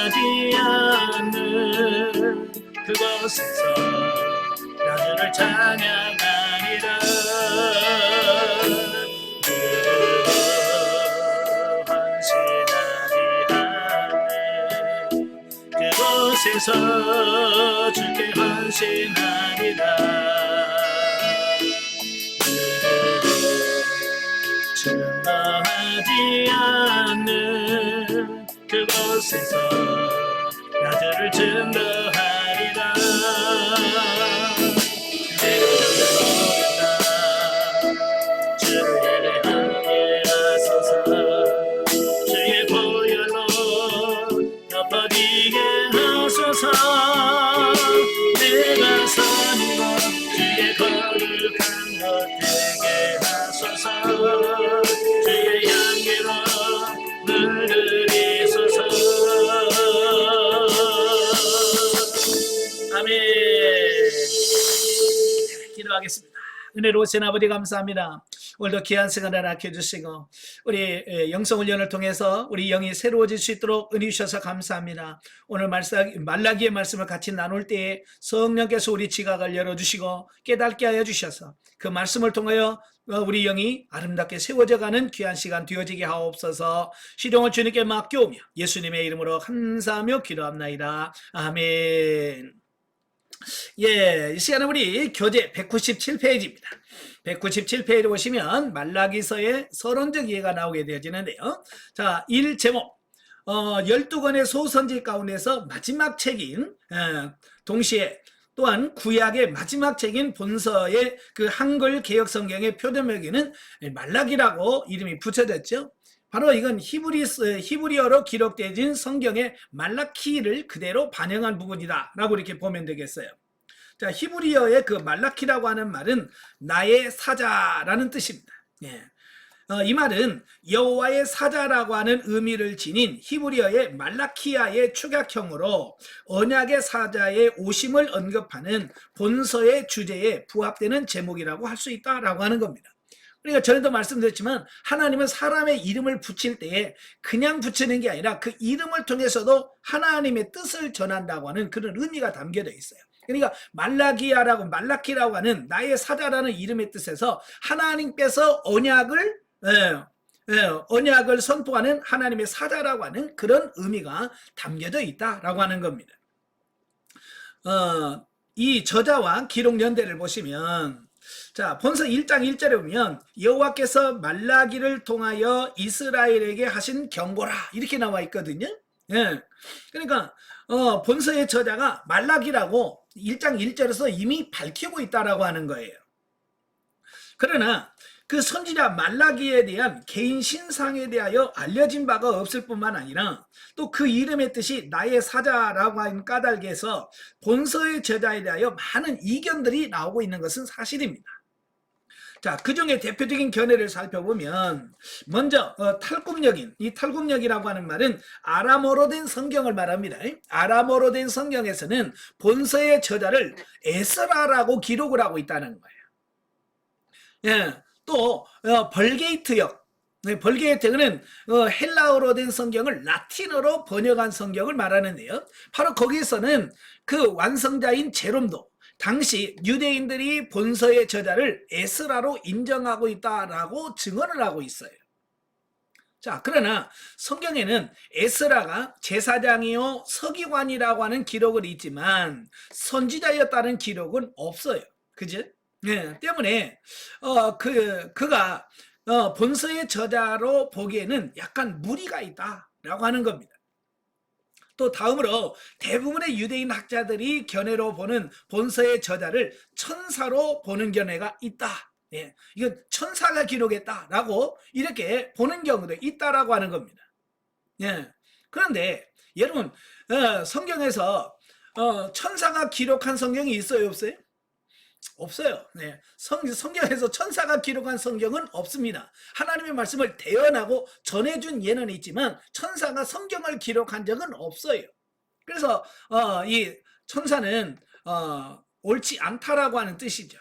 전능하지 않는 그곳에서 나주를 찬양하리라. 그곳에서 주께 헌신하리라. 증거하지 않는 그곳에서 나주를 증거하리라. 내가 모른다. 주를 예배하게 하소서. 주의 보혈로 덮어지게 하소서. 내가 선이고 주의 거룩한 것 되게 하소서. 주의 향기로 물들이소서. 아멘. 기도하겠습니다. 은혜로우신 아버지 감사합니다. 오늘도 귀한 시간을 아껴주시고 우리 영성훈련을 통해서 우리 영이 새로워질 수 있도록 은혜 주셔서 감사합니다. 오늘 말라기의 말씀을 같이 나눌 때에 성령께서 우리 지각을 열어주시고 깨닫게 하여 주셔서 그 말씀을 통하여 우리 영이 아름답게 세워져가는 귀한 시간 되어지게 하옵소서. 시종을 주님께 맡겨오며 예수님의 이름으로 감사하며 기도합나이다. 아멘. 예, 이 시간은 우리 교재 197페이지입니다. 197페이지를 보시면 말라기서의 서론적 이해가 나오게 되어지는데요. 자, 1제목 12권의 소선지 가운데서 마지막 책인 동시에 또한 구약의 마지막 책인 본서의 그 한글 개역 성경의 표대명에는 말라기라고 이름이 붙여졌죠. 바로 이건 히브리어로 기록되어진 성경의 말라키를 그대로 반영한 부분이다 라고 이렇게 보면 되겠어요. 자, 히브리어의 그 말라키라고 하는 말은 나의 사자라는 뜻입니다. 예. 이 말은 여호와의 사자라고 하는 의미를 지닌 히브리어의 말라키아의 축약형으로 언약의 사자의 오심을 언급하는 본서의 주제에 부합되는 제목이라고 할 수 있다라고 하는 겁니다. 그러니까 전에도 말씀드렸지만 하나님은 사람의 이름을 붙일 때에 그냥 붙이는 게 아니라 그 이름을 통해서도 하나님의 뜻을 전한다고 하는 그런 의미가 담겨져 있어요. 그러니까 말라키라고 하는 나의 사자라는 이름의 뜻에서 하나님께서 언약을 선포하는 하나님의 사자라고 하는 그런 의미가 담겨져 있다라고 하는 겁니다. 이 저자와 기록 연대를 보시면 자, 본서 1장 1절에 보면 여호와께서 말라기를 통하여 이스라엘에게 하신 경고라 이렇게 나와 있거든요. 예. 그러니까 본서의 저자가 말라기라고 1장 1절에서 이미 밝히고 있다라고 하는 거예요. 그러나 그 선지자 말라기에 대한 개인 신상에 대하여 알려진 바가 없을 뿐만 아니라 또 그 이름의 뜻이 나의 사자라고 하는 까닭에서 본서의 저자에 대하여 많은 이견들이 나오고 있는 것은 사실입니다. 자, 그 중에 대표적인 견해를 살펴보면 먼저 이 탈굽력이라고 하는 말은 아람어로 된 성경을 말합니다. 아람어로 된 성경에서는 본서의 저자를 에스라라고 기록을 하고 있다는 거예요. 예, 또 벌게이트역, 벌게이트역은 헬라어로 된 성경을 라틴어로 번역한 성경을 말하는데요. 바로 거기에서는 그 완성자인 제롬도 당시 유대인들이 본서의 저자를 에스라로 인정하고 있다라고 증언을 하고 있어요. 자, 그러나 성경에는 에스라가 제사장이요 서기관이라고 하는 기록은 있지만 선지자였다는 기록은 없어요. 그죠? 네, 때문에 그가 본서의 저자로 보기에는 약간 무리가 있다라고 하는 겁니다. 또 다음으로 대부분의 유대인 학자들이 견해로 보는 본서의 저자를 천사로 보는 견해가 있다. 예, 이건 천사가 기록했다라고 이렇게 보는 경우도 있다라고 하는 겁니다. 예, 그런데 여러분 성경에서 천사가 기록한 성경이 있어요, 없어요? 없어요. 네. 성경에서 천사가 기록한 성경은 없습니다. 하나님의 말씀을 대언하고 전해준 예는 있지만 천사가 성경을 기록한 적은 없어요. 그래서 이 천사는 옳지 않다라고 하는 뜻이죠.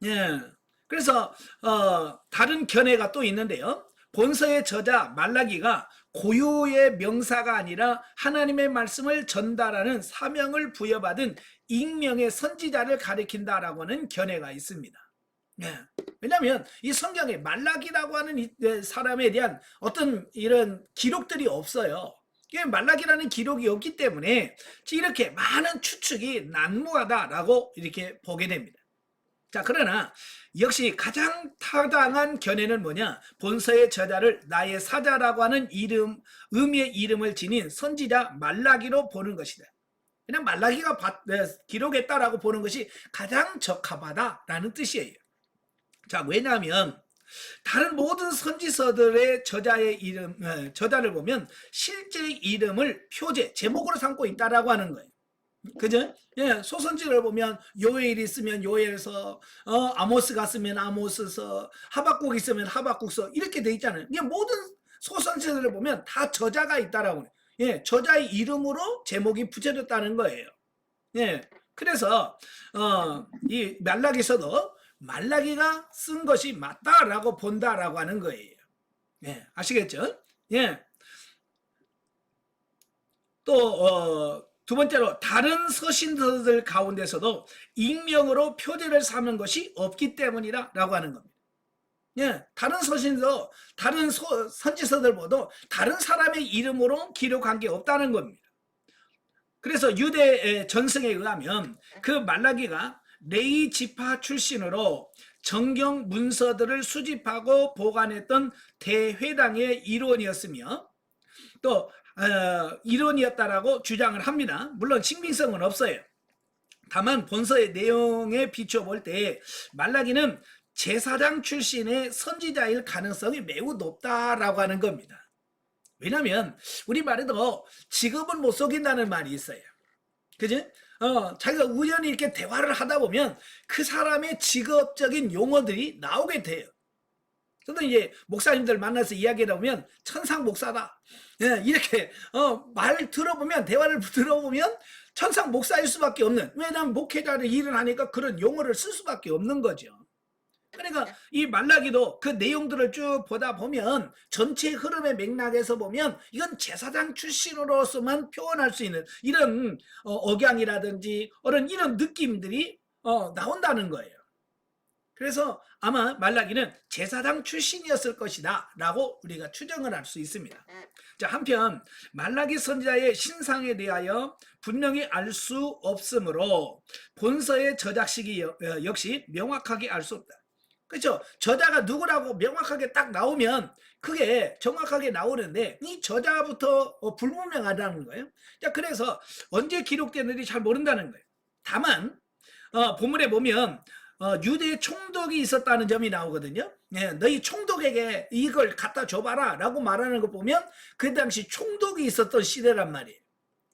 예. 그래서 다른 견해가 또 있는데요. 본서의 저자 말라기가 고유의 명사가 아니라 하나님의 말씀을 전달하는 사명을 부여받은 익명의 선지자를 가리킨다라고 하는 견해가 있습니다. 네. 왜냐하면 이 성경에 말라기라고 하는 사람에 대한 어떤 이런 기록들이 없어요. 말라기라는 기록이 없기 때문에 이렇게 많은 추측이 난무하다라고 이렇게 보게 됩니다. 자, 그러나 역시 가장 타당한 견해는 뭐냐? 본서의 저자를 나의 사자라고 하는 의미의 이름을 지닌 선지자 말라기로 보는 것이다. 그냥 말라기가 기록했다라고 보는 것이 가장 적합하다라는 뜻이에요. 자, 왜냐하면 다른 모든 선지서들의 저자를 보면 실제 이름을 표제, 제목으로 삼고 있다라고 하는 거예요. 그죠? 예, 소선지를 보면 요엘 있으면 요엘서, 아모스가 쓰면 아모스서, 하박국 있으면 하박국서 이렇게 돼 있잖아요. 이게 모든 소선지들을 보면 다 저자가 있다라고 해요. 예, 저자의 이름으로 제목이 붙여졌다는 거예요. 예, 그래서 이 말라기서도 말라기가 쓴 것이 맞다라고 본다라고 하는 거예요. 예, 아시겠죠? 예. 또 두 번째로 다른 서신서들 가운데서도 익명으로 표제를 삼는 것이 없기 때문이라고 하는 겁니다. 예, 다른 서신서, 다른 선지서들보다 다른 사람의 이름으로 기록한 게 없다는 겁니다. 그래서 유대 전승에 의하면 그 말라기가 레위 지파 출신으로 정경 문서들을 수집하고 보관했던 대회당의 일원이었으며 또 일원이었다라고 주장을 합니다. 물론 신빙성은 없어요. 다만 본서의 내용에 비춰볼 때 말라기는 제사장 출신의 선지자일 가능성이 매우 높다라고 하는 겁니다. 왜냐하면 우리말에도 직업은 못 속인다는 말이 있어요. 그지? 자기가 우연히 이렇게 대화를 하다 보면 그 사람의 직업적인 용어들이 나오게 돼요. 저도 이제 목사님들 만나서 이야기를 하면 천상 목사다. 예, 이렇게 말 들어보면, 대화를 들어보면 천상 목사일 수밖에 없는, 왜냐하면 목회자를 일을 하니까 그런 용어를 쓸 수밖에 없는 거죠. 그러니까 이 말라기도 그 내용들을 쭉 보다 보면 전체 흐름의 맥락에서 보면 이건 제사장 출신으로서만 표현할 수 있는 이런 억양이라든지 이런 느낌들이 나온다는 거예요. 그래서 아마 말라기는 제사장 출신이었을 것이다 라고 우리가 추정을 할 수 있습니다. 자, 한편 말라기 선지자의 신상에 대하여 분명히 알 수 없으므로 본서의 저작 시기 역시 명확하게 알 수 없다. 그렇죠? 저자가 누구라고 명확하게 딱 나오면 그게 정확하게 나오는데 이 저자부터 불분명하다는 거예요. 자, 그래서 언제 기록됐는지 잘 모른다는 거예요. 다만 본문에 보면 유대의 총독이 있었다는 점이 나오거든요. 예, 너희 총독에게 이걸 갖다 줘봐라 라고 말하는 거 보면 그 당시 총독이 있었던 시대란 말이에요.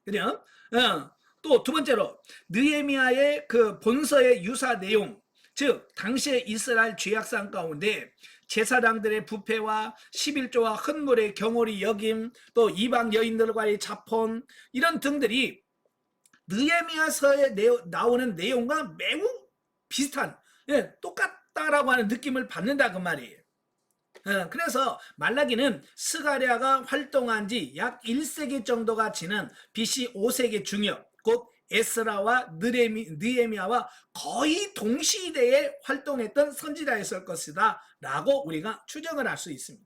그래요? 또 두 번째로 느헤미야의 그 본서의 유사 내용, 즉 당시의 이스라엘 죄악상 가운데 제사장들의 부패와 11조와 헌물의 경홀이 여김, 또 이방 여인들과의 자폰 이런 등들이 느헤미야서에 나오는 내용과 매우 비슷한, 똑같다라고 하는 느낌을 받는다 그 말이에요. 그래서 말라기는 스가랴가 활동한 지 약 1세기 정도가 지난 BC 5세기 중엽, 곧 에스라와 느헤미야와 거의 동시대에 활동했던 선지자였을 것이다 라고 우리가 추정을 할 수 있습니다.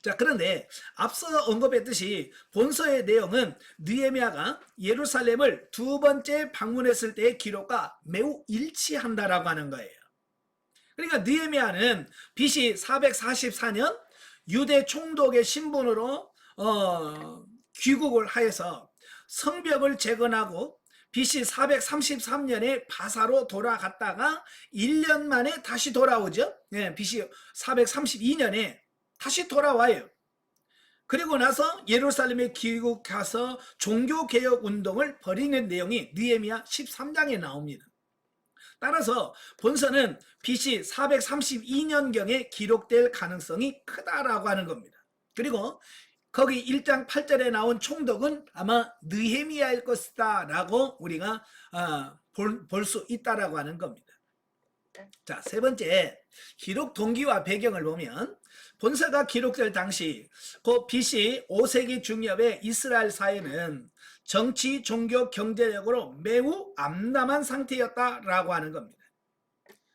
자, 그런데 앞서 언급했듯이 본서의 내용은 느헤미야가 예루살렘을 두 번째 방문했을 때의 기록과 매우 일치한다라고 하는 거예요. 그러니까 느헤미야는 BC 444년 유대 총독의 신분으로 귀국을 하여서 성벽을 재건하고 BC 433년에 바사로 돌아갔다가 1년 만에 다시 돌아오죠. BC 432년에 다시 돌아와요. 그리고 나서 예루살렘에 귀국해서 종교개혁 운동을 벌이는 내용이 느헤미야 13장에 나옵니다. 따라서 본서는 BC 432년경에 기록될 가능성이 크다라고 하는 겁니다. 그리고 거기 1장 8절에 나온 총독은 아마 느헤미야일 것이다 라고 우리가 볼 수 있다라고 하는 겁니다. 자, 세 번째, 기록 동기와 배경을 보면 본서가 기록될 당시 그 BC 5세기 중엽의 이스라엘 사회는 정치, 종교, 경제적으로 매우 암담한 상태였다라고 하는 겁니다.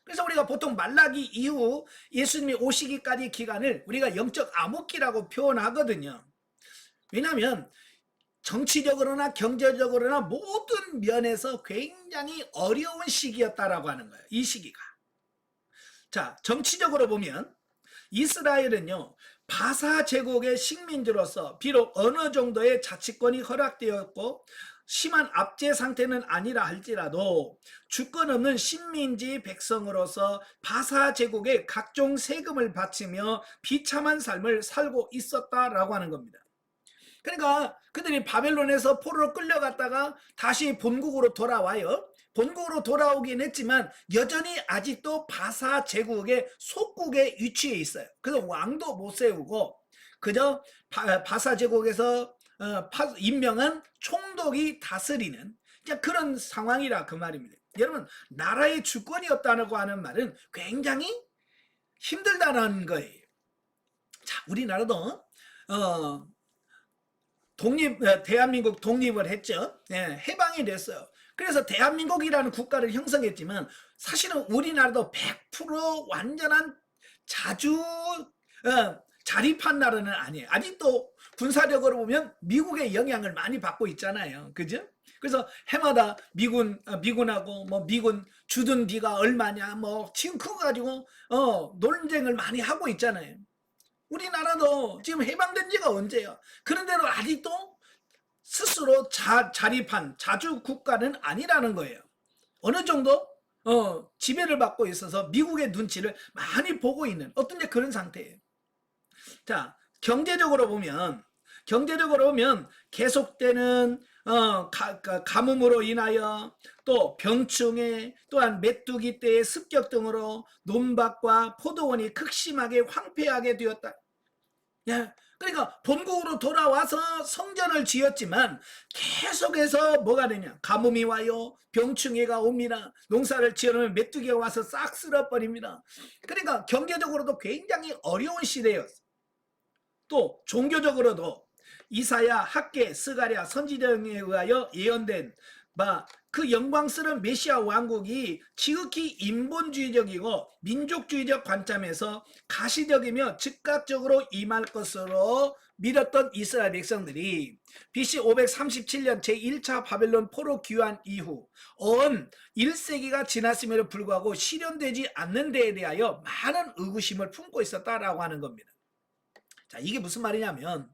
그래서 우리가 보통 말라기 이후 예수님이 오시기까지 기간을 우리가 영적 암흑기라고 표현하거든요. 왜냐하면 정치적으로나 경제적으로나 모든 면에서 굉장히 어려운 시기였다라고 하는 거예요. 이 시기가. 자, 정치적으로 보면 이스라엘은요, 바사 제국의 식민지로서 비록 어느 정도의 자치권이 허락되었고 심한 압제 상태는 아니라 할지라도 주권 없는 식민지 백성으로서 바사 제국의 각종 세금을 바치며 비참한 삶을 살고 있었다라고 하는 겁니다. 그러니까 그들이 바벨론에서 포로로 끌려갔다가 다시 본국으로 돌아와요. 본국으로 돌아오긴 했지만 여전히 아직도 바사 제국의 속국에 위치해 있어요. 그래서 왕도 못 세우고 그저 바사 제국에서 임명한 총독이 다스리는 그런 상황이라 그 말입니다. 여러분, 나라의 주권이 없다고 하는 말은 굉장히 힘들다는 거예요. 자, 우리나라도 대한민국 독립을 했죠. 해방이 됐어요. 그래서 대한민국이라는 국가를 형성했지만 사실은 우리나라도 100% 완전한 자립한 나라는 아니에요. 아직도 군사력으로 보면 미국의 영향을 많이 받고 있잖아요. 그죠? 그래서 해마다 미군하고 뭐 미군 주둔 비가 얼마냐 뭐 지금 그거 가지고 논쟁을 많이 하고 있잖아요. 우리나라도 지금 해방된 지가 언제예요? 그런데도 아직도 스스로 자립한 자주 국가는 아니라는 거예요. 어느 정도 지배를 받고 있어서 미국의 눈치를 많이 보고 있는 어떤 그런 상태예요. 자, 경제적으로 보면 계속되는 가뭄으로 인하여 또 병충해 또한 메뚜기 떼의 습격 등으로 논밭과 포도원이 극심하게 황폐하게 되었다. 예, 그러니까 본국으로 돌아와서 성전을 지었지만 계속해서 뭐가 되냐, 가뭄이 와요, 병충해가 옵니다. 농사를 지어놓으면 메뚜기가 와서 싹 쓸어버립니다. 그러니까 경제적으로도 굉장히 어려운 시대였어. 또 종교적으로도 이사야, 학개, 스가랴, 선지자에 의하여 예언된 그 영광스러운 메시아 왕국이 지극히 인본주의적이고 민족주의적 관점에서 가시적이며 즉각적으로 임할 것으로 믿었던 이스라엘 백성들이 BC 537년 제1차 바벨론 포로 귀환 이후 언 1세기가 지났음에도 불구하고 실현되지 않는 데에 대하여 많은 의구심을 품고 있었다라고 하는 겁니다. 자, 이게 무슨 말이냐면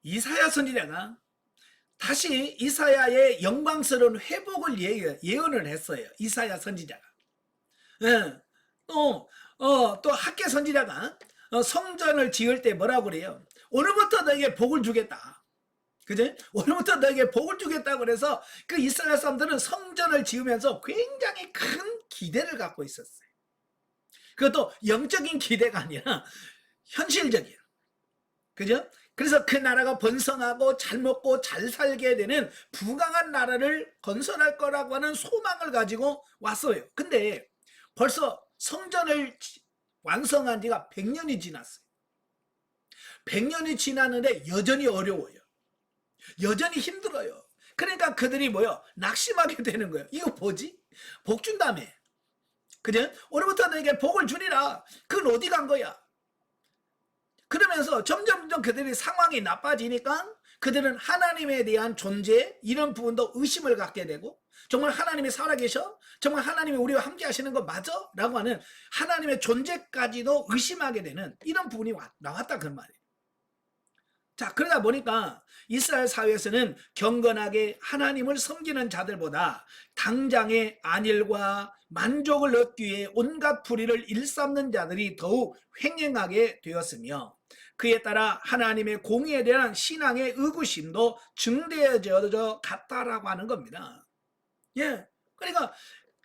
이사야 선지자가 다시 이사야의 영광스러운 회복을 예언을 했어요. 이사야 선지자가. 또 학개 선지자가 성전을 지을 때 뭐라고 그래요? 오늘부터 너에게 복을 주겠다. 그죠? 오늘부터 너에게 복을 주겠다 그래서 그 이스라엘 사람들은 성전을 지으면서 굉장히 큰 기대를 갖고 있었어요. 그것도 영적인 기대가 아니라 현실적이에요. 그죠? 그래서 그 나라가 번성하고 잘 먹고 잘 살게 되는 부강한 나라를 건설할 거라고 하는 소망을 가지고 왔어요. 근데 벌써 성전을 완성한 지가 100년이 지났어요. 100년이 지났는데 여전히 어려워요. 여전히 힘들어요. 그러니까 그들이 낙심하게 되는 거예요. 이거 뭐지? 복 준다며. 그죠? 오늘부터 너에게 복을 주리라. 그건 어디 간 거야? 그러면서 점점 그들의 상황이 나빠지니까 그들은 하나님에 대한 존재 이런 부분도 의심을 갖게 되고 정말 하나님이 살아계셔? 정말 하나님이 우리와 함께 하시는 거 맞아? 라고 하는 하나님의 존재까지도 의심하게 되는 이런 부분이 나왔다 그 말이에요. 자, 그러다 보니까 이스라엘 사회에서는 경건하게 하나님을 섬기는 자들보다 당장의 안일과 만족을 얻기 위해 온갖 불의를 일삼는 자들이 더욱 횡행하게 되었으며 그에 따라 하나님의 공의에 대한 신앙의 의구심도 증대해져 갔다라고 하는 겁니다. 예, 그러니까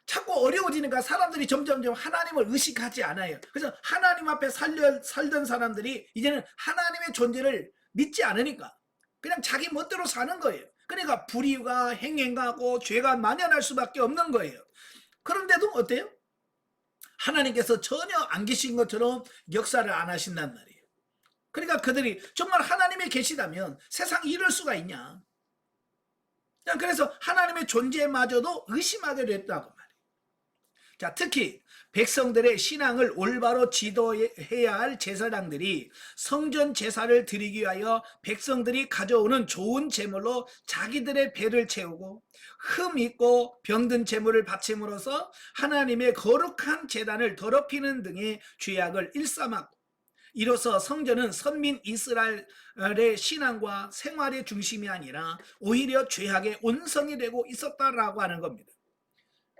자꾸 어려워지니까 사람들이 점점 하나님을 의식하지 않아요. 그래서 하나님 앞에 살던 사람들이 이제는 하나님의 존재를 믿지 않으니까 그냥 자기 멋대로 사는 거예요. 그러니까 불의가 행행하고 죄가 만연할 수밖에 없는 거예요. 그런데도 어때요? 하나님께서 전혀 안 계신 것처럼 역사를 안 하신단 말이에요. 그러니까 그들이 정말 하나님이 계시다면 세상이 이럴 수가 있냐. 그래서 하나님의 존재마저도 의심하게 됐다고 말이에요. 자, 특히 백성들의 신앙을 올바로 지도해야 할 제사장들이 성전 제사를 드리기 위하여 백성들이 가져오는 좋은 제물로 자기들의 배를 채우고 흠 있고 병든 제물을 바침으로써 하나님의 거룩한 제단을 더럽히는 등의 죄악을 일삼았고, 이로써 성전은 선민 이스라엘의 신앙과 생활의 중심이 아니라 오히려 죄악의 온성이 되고 있었다라고 하는 겁니다.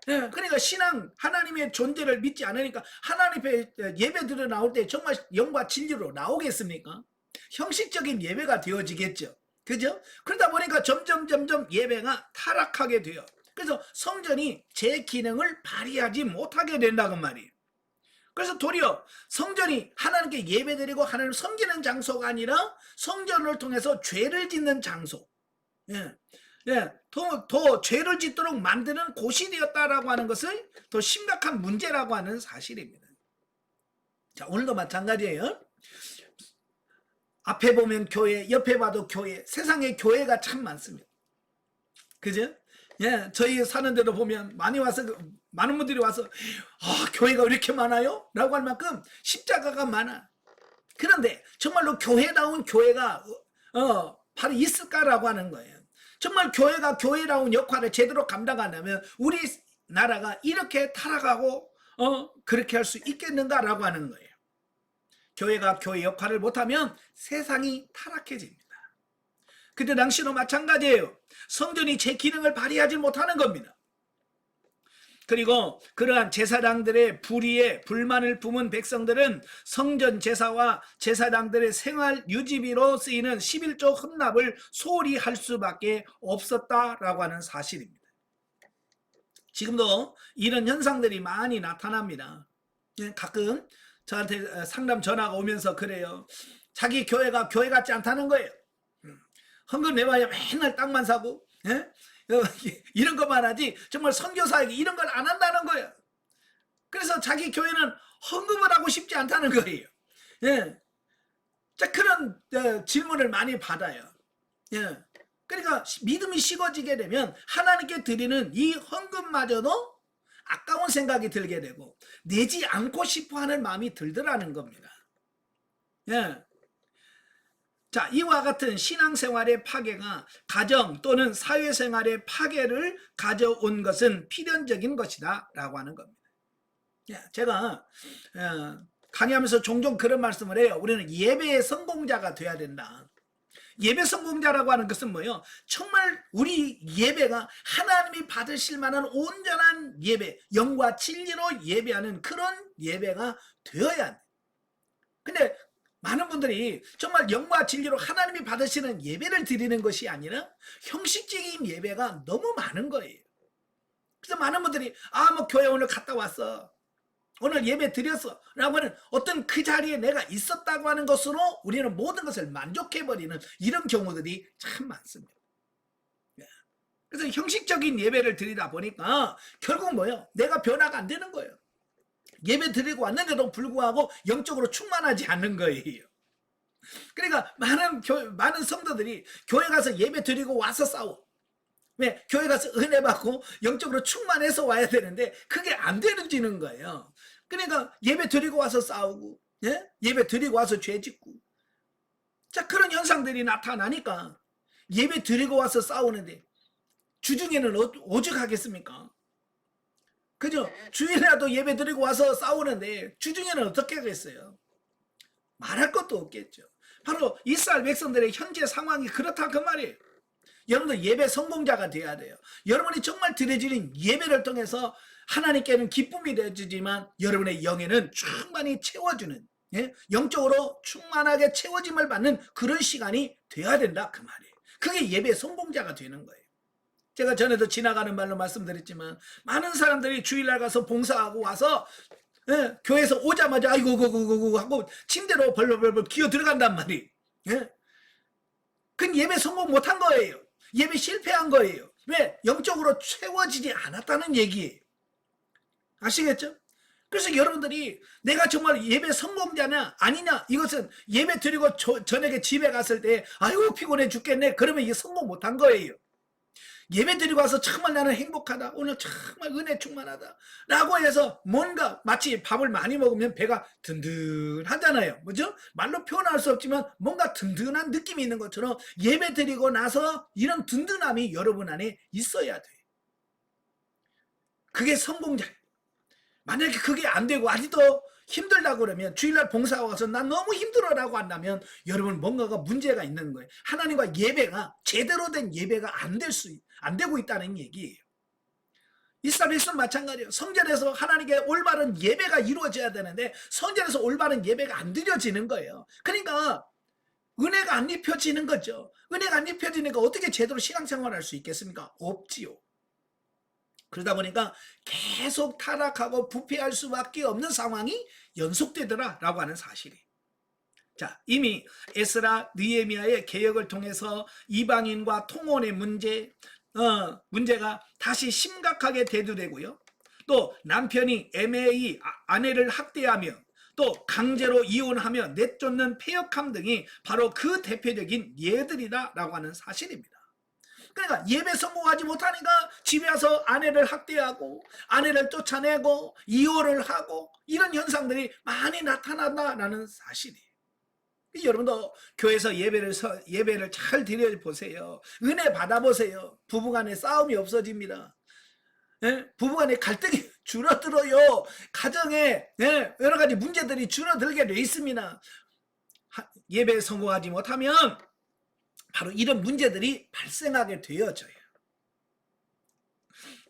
그러니까 신앙, 하나님의 존재를 믿지 않으니까 하나님의 예배 드려 나올 때 정말 영과 진리로 나오겠습니까? 형식적인 예배가 되어지겠죠. 그죠? 그러다 보니까 점점 예배가 타락하게 돼요. 그래서 성전이 제 기능을 발휘하지 못하게 된다고 말이에요. 그래서 도리어 성전이 하나님께 예배드리고 하나님을 섬기는 장소가 아니라 성전을 통해서 죄를 짓는 장소, 더 죄를 짓도록 만드는 곳이 되었다라고 하는 것을 더 심각한 문제라고 하는 사실입니다. 자, 오늘도 마찬가지예요. 앞에 보면 교회, 옆에 봐도 교회, 세상에 교회가 참 많습니다. 그죠? 저희 사는 데로 보면 많은 분들이 와서 교회가 왜 이렇게 많아요? 라고 할 만큼 십자가가 많아. 그런데 정말로 교회다운 교회가 바로 있을까라고 하는 거예요. 정말 교회가 교회다운 역할을 제대로 감당한다면 우리나라가 이렇게 타락하고 그렇게 할 수 있겠는가라고 하는 거예요. 교회가 교회 역할을 못하면 세상이 타락해집니다. 그때 당시도 마찬가지예요. 성전이 제 기능을 발휘하지 못하는 겁니다. 그리고 그러한 제사장들의 불의에 불만을 품은 백성들은 성전 제사와 제사장들의 생활 유지비로 쓰이는 11조 헌납을 소홀히 할 수밖에 없었다라고 하는 사실입니다. 지금도 이런 현상들이 많이 나타납니다. 가끔 저한테 상담 전화가 오면서 그래요. 자기 교회가 교회 같지 않다는 거예요. 헌금 내봐야 맨날 땅만 사고 이런 것만 하지 정말 선교사에게 이런 걸 안 한다는 거예요. 그래서 자기 교회는 헌금을 하고 싶지 않다는 거예요. 자, 그런 질문을 많이 받아요. 그러니까 믿음이 식어지게 되면 하나님께 드리는 이 헌금마저도 아까운 생각이 들게 되고 내지 않고 싶어 하는 마음이 들더라는 겁니다. 자, 이와 같은 신앙생활의 파괴가 가정 또는 사회생활의 파괴를 가져온 것은 필연적인 것이다 라고 하는 겁니다. 제가 강의하면서 종종 그런 말씀을 해요. 우리는 예배의 성공자가 돼야 된다. 예배 성공자라고 하는 것은 뭐예요? 정말 우리 예배가 하나님이 받으실 만한 온전한 예배, 영과 진리로 예배하는 그런 예배가 되어야 돼. 근데 많은 분들이 정말 영과 진리로 하나님이 받으시는 예배를 드리는 것이 아니라 형식적인 예배가 너무 많은 거예요. 그래서 많은 분들이 뭐 교회 오늘 갔다 왔어, 오늘 예배 드렸어 라고 하는 어떤 그 자리에 내가 있었다고 하는 것으로 우리는 모든 것을 만족해버리는 이런 경우들이 참 많습니다. 그래서 형식적인 예배를 드리다 보니까 결국 뭐예요? 내가 변화가 안 되는 거예요. 예배 드리고 왔는데도 불구하고 영적으로 충만하지 않는 거예요. 그러니까 많은 성도들이 교회 가서 예배 드리고 와서 싸워. 왜? 교회 가서 은혜 받고 영적으로 충만해서 와야 되는데 그게 안 되어지는 거예요. 그러니까 예배 드리고 와서 싸우고, 예배 드리고 와서 죄 짓고, 자, 그런 현상들이 나타나니까 예배 드리고 와서 싸우는데 주중에는 오죽하겠습니까? 그죠? 주일이라도 예배 드리고 와서 싸우는데 주중에는 어떻게 하겠어요? 말할 것도 없겠죠. 바로 이스라엘 백성들의 현재 상황이 그렇다 그 말이에요. 여러분들 예배 성공자가 돼야 돼요. 여러분이 정말 드려지는 예배를 통해서 하나님께는 기쁨이 되어지지만 여러분의 영에는 충만히 채워주는, 영적으로 충만하게 채워짐을 받는 그런 시간이 돼야 된다 그 말이에요. 그게 예배 성공자가 되는 거예요. 제가 전에도 지나가는 말로 말씀드렸지만 많은 사람들이 주일날 가서 봉사하고 와서 교회에서 오자마자 아이고 하고 침대로 벌벌벌 기어 들어간단 말이에요. 그건 예배 성공 못한 거예요. 예배 실패한 거예요. 왜? 영적으로 채워지지 않았다는 얘기예요. 아시겠죠? 그래서 여러분들이 내가 정말 예배 성공자냐 아니냐, 이것은 예배 드리고 저녁에 집에 갔을 때 아이고 피곤해 죽겠네, 그러면 이게 성공 못한 거예요. 예배 드리고 와서 정말 나는 행복하다, 오늘 정말 은혜 충만하다 라고 해서 뭔가 마치 밥을 많이 먹으면 배가 든든하잖아요. 뭐죠? 말로 표현할 수 없지만 뭔가 든든한 느낌이 있는 것처럼 예배 드리고 나서 이런 든든함이 여러분 안에 있어야 돼요. 그게 성공자예요. 만약에 그게 안 되고 아직도 힘들다고 그러면, 주일날 봉사하고 가서 난 너무 힘들어라고 한다면 여러분 뭔가가 문제가 있는 거예요. 하나님과 예배가 제대로 된 예배가 안 되고 있다는 얘기예요. 이스라엘은 마찬가지예요. 성전에서 하나님께 올바른 예배가 이루어져야 되는데 성전에서 올바른 예배가 안 드려지는 거예요. 그러니까 은혜가 안 입혀지는 거죠. 은혜가 안 입혀지니까 어떻게 제대로 신앙생활할 수 있겠습니까? 없지요. 그러다 보니까 계속 타락하고 부패할 수밖에 없는 상황이 연속되더라라고 하는 사실이에요. 자, 이미 에스라, 느헤미야의 개혁을 통해서 이방인과 통혼의 문제가 다시 심각하게 대두되고요. 또 남편이 애매히 아내를 학대하며 또 강제로 이혼하며 내쫓는 폐역함 등이 바로 그 대표적인 예들이다라고 하는 사실입니다. 그러니까 예배 성공하지 못하니까 집에 와서 아내를 학대하고 아내를 쫓아내고 이혼을 하고 이런 현상들이 많이 나타난다라는 사실이에요. 여러분도 교회에서 예배를 잘 드려보세요. 은혜 받아보세요. 부부간에 싸움이 없어집니다. 예? 부부간에 갈등이 줄어들어요. 가정에 여러 가지 문제들이 줄어들게 돼 있습니다. 예배에 성공하지 못하면 바로 이런 문제들이 발생하게 되어져요.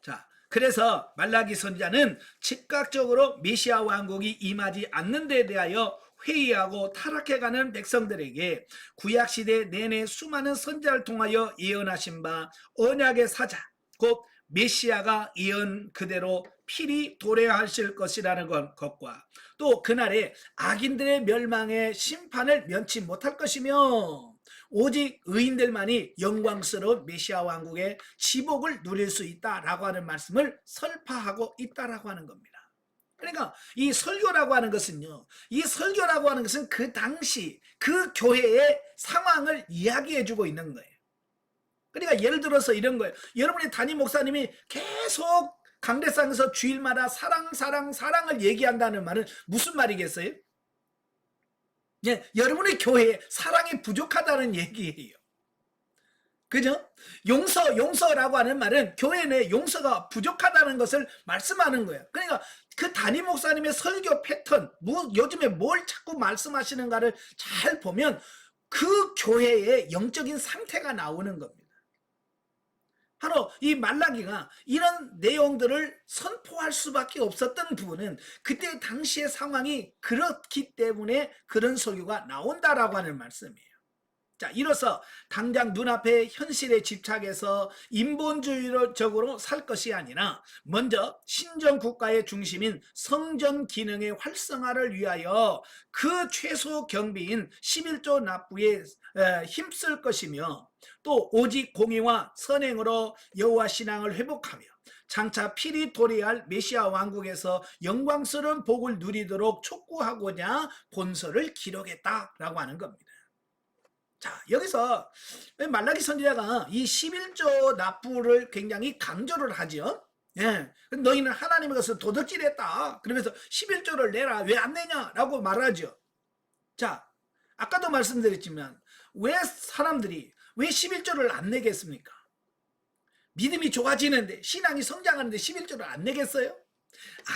자, 그래서 말라기 선지자는 즉각적으로 메시아 왕국이 임하지 않는 데 대하여 회의하고 타락해가는 백성들에게 구약시대 내내 수많은 선지자를 통하여 예언하신 바 언약의 사자 곧 메시아가 예언 그대로 필히 도래하실 것이라는 것과 또 그날에 악인들의 멸망의 심판을 면치 못할 것이며 오직 의인들만이 영광스러운 메시아 왕국의 지복을 누릴 수 있다라고 하는 말씀을 설파하고 있다라고 하는 겁니다. 그러니까 이 설교라고 하는 것은요, 이 설교라고 하는 것은 그 당시 그 교회의 상황을 이야기해 주고 있는 거예요. 그러니까 예를 들어서 이런 거예요. 여러분의 담임 목사님이 계속 강대상에서 주일마다 사랑을 얘기한다는 말은 무슨 말이겠어요? 예, 여러분의 교회에 사랑이 부족하다는 얘기예요. 그죠? 용서라고 하는 말은 교회 내 용서가 부족하다는 것을 말씀하는 거예요. 그러니까 그 담임 목사님의 설교 패턴, 요즘에 뭘 자꾸 말씀하시는가를 잘 보면 그 교회의 영적인 상태가 나오는 겁니다. 바로 이 말라기가 이런 내용들을 선포할 수밖에 없었던 부분은 그때 당시의 상황이 그렇기 때문에 그런 설교가 나온다라고 하는 말씀이에요. 자, 이로써 당장 눈앞의 현실에 집착해서 인본주의적으로 살 것이 아니라 먼저 신정국가의 중심인 성전 기능의 활성화를 위하여 그 최소 경비인 11조 납부에 힘쓸 것이며 또 오직 공의와 선행으로 여호와 신앙을 회복하며 장차 필히 도래할 메시아 왕국에서 영광스러운 복을 누리도록 촉구하고자 본서를 기록했다라고 하는 겁니다. 자, 여기서 말라기 선지자가 이 11조 납부를 굉장히 강조를 하죠. 예, 너희는 하나님의 것을 도둑질했다. 그러면서 11조를 내라. 왜 안 내냐라고 말하죠. 자, 아까도 말씀드렸지만 왜 사람들이 왜 11조를 안 내겠습니까? 믿음이 좋아지는데, 신앙이 성장하는데 11조를 안 내겠어요?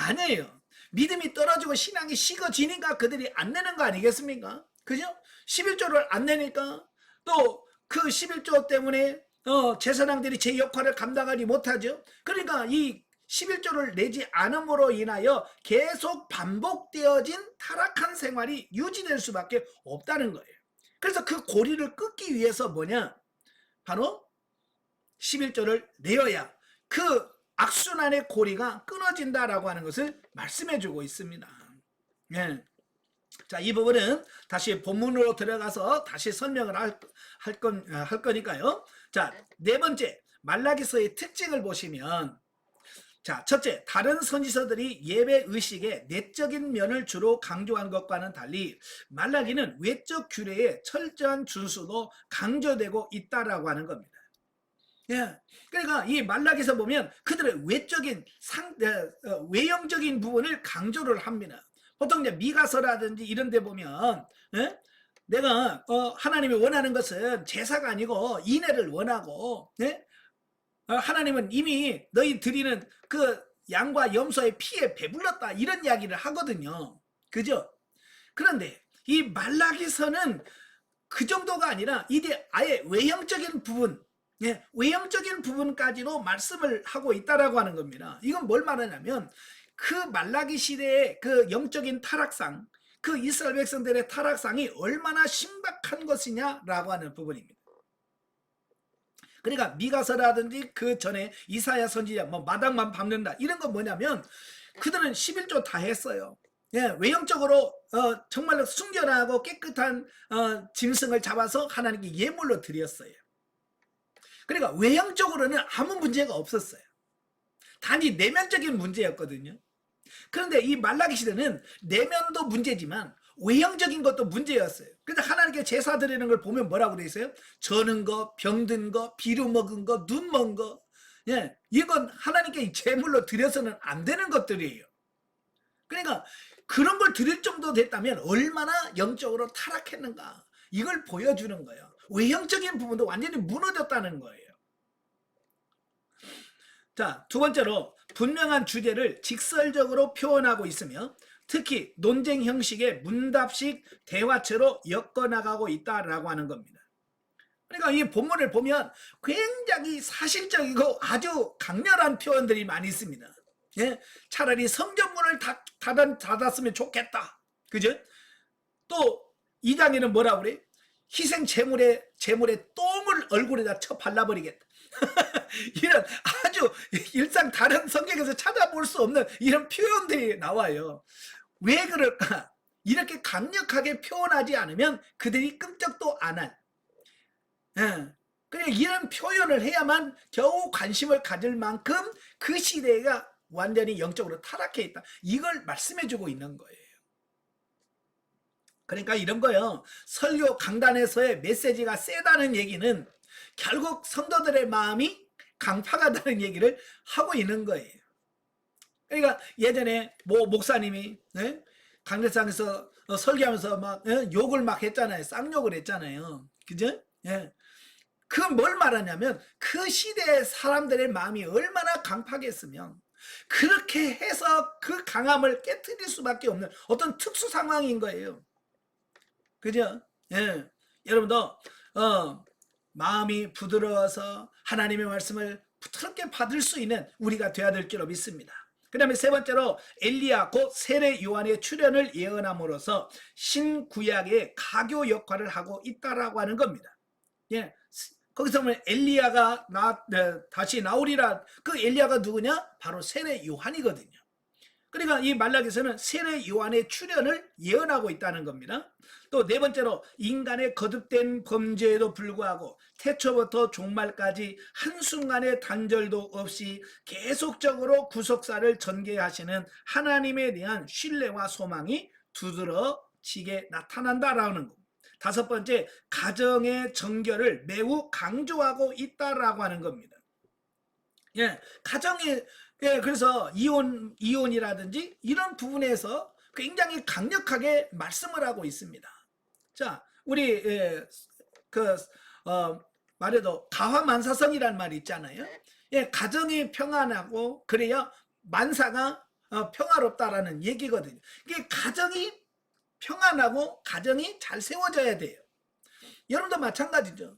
아니에요. 믿음이 떨어지고 신앙이 식어지니까 그들이 안 내는 거 아니겠습니까? 그죠? 11조를 안 내니까 또 그 11조 때문에 제사장들이 제 역할을 감당하지 못하죠. 그러니까 이 11조를 내지 않음으로 인하여 계속 반복되어진 타락한 생활이 유지될 수밖에 없다는 거예요. 그래서 그 고리를 끊기 위해서 뭐냐? 바로 11조를 내어야 그 악순환의 고리가 끊어진다라고 하는 것을 말씀해 주고 있습니다. 네. 자, 이 부분은 다시 본문으로 들어가서 다시 설명을 할 거니까요. 자, 네 번째, 말라기서의 특징을 보시면 자, 첫째, 다른 선지서들이 예배 의식의 내적인 면을 주로 강조한 것과는 달리 말라기는 외적 규례의 철저한 준수도 강조되고 있다라고 하는 겁니다. 예. 그러니까 이 말라기에서 보면 그들의 외적인 외형적인 부분을 강조를 합니다. 보통 이제 미가서라든지 이런 데 보면, 예? 내가 하나님이 원하는 것은 제사가 아니고 인애를 원하고, 예? 하나님은 이미 너희 드리는 그 양과 염소의 피에 배불렀다 이런 이야기를 하거든요. 그죠? 그런데 이 말라기서는 그 정도가 아니라 이제 아예 외형적인 부분, 예, 외형적인 부분까지도 말씀을 하고 있다라고 하는 겁니다. 이건 뭘 말하냐면 그 말라기 시대의 그 영적인 타락상, 그 이스라엘 백성들의 타락상이 얼마나 심각한 것이냐라고 하는 부분입니다. 그러니까 미가서라든지 그 전에 이사야 선지자 뭐 마당만 밟는다 이런 건 뭐냐면 그들은 11조 다 했어요. 예, 외형적으로 정말로 순결하고 깨끗한 짐승을 잡아서 하나님께 예물로 드렸어요. 그러니까 외형적으로는 아무 문제가 없었어요. 단지 내면적인 문제였거든요. 그런데 이 말라기 시대는 내면도 문제지만 외형적인 것도 문제였어요. 그래서 하나님께 제사 드리는 걸 보면 뭐라고 돼 있어요? 저는 거, 병든 거, 비루 먹은 거, 눈 먼 거. 예, 이건 하나님께 제물로 드려서는 안 되는 것들이에요. 그러니까 그런 걸 드릴 정도 됐다면 얼마나 영적으로 타락했는가. 이걸 보여주는 거예요. 외형적인 부분도 완전히 무너졌다는 거예요. 자, 두 번째로 분명한 주제를 직설적으로 표현하고 있으며 특히 논쟁 형식의 문답식 대화체로 엮어나가고 있다라고 하는 겁니다. 그러니까 이 본문을 보면 굉장히 사실적이고 아주 강렬한 표현들이 많이 있습니다. 예? 차라리 성전문을 닫았으면 좋겠다. 그죠? 또 2장에는 뭐라고 그래? 희생 제물에 똥을 얼굴에다 쳐 발라버리겠다. 이런 아주 일상 다른 성경에서 찾아볼 수 없는 이런 표현들이 나와요. 왜 그럴까? 이렇게 강력하게 표현하지 않으면 그들이 끔찍도 안 할. 그냥 이런 표현을 해야만 겨우 관심을 가질 만큼 그 시대가 완전히 영적으로 타락해 있다. 이걸 말씀해주고 있는 거예요. 그러니까 이런 거요. 설교 강단에서의 메시지가 세다는 얘기는 결국 성도들의 마음이 강팍하다는 얘기를 하고 있는 거예요. 그러니까 예전에 목사님이 강대상에서 설교하면서 막 욕을 막 했잖아요. 쌍욕을 했잖아요. 그죠? 예. 그건 뭘 말하냐면 그 시대의 사람들의 마음이 얼마나 강팍했으면 그렇게 해서 그 강함을 깨트릴 수밖에 없는 어떤 특수 상황인 거예요. 그죠? 예. 여러분도 마음이 부드러워서 하나님의 말씀을 부드럽게 받을 수 있는 우리가 되어야 될 줄로 믿습니다. 그 다음에 세 번째로 엘리야 곧 세례 요한의 출현을 예언함으로써 신구약의 가교 역할을 하고 있다라고 하는 겁니다. 예. 거기서 보면 엘리야가 다시 나오리라. 그 엘리야가 누구냐? 바로 세례 요한이거든요. 그러니까 이 말라기에서는 세례 요한의 출현을 예언하고 있다는 겁니다. 또 네 번째로 인간의 거듭된 범죄에도 불구하고 태초부터 종말까지 한순간의 단절도 없이 계속적으로 구속사를 전개하시는 하나님에 대한 신뢰와 소망이 두드러지게 나타난다라는 겁니다. 다섯 번째, 가정의 정결을 매우 강조하고 있다라고 하는 겁니다. 예, 가정이 그래서 이혼이라든지 이런 부분에서 굉장히 강력하게 말씀을 하고 있습니다. 자, 우리 말해도 가화만사성이라는 말이 있잖아요. 예, 가정이 평안하고 그래야 만사가 평화롭다라는 얘기거든요. 이게 가정이 평안하고 가정이 잘 세워져야 돼요. 여러분도 마찬가지죠.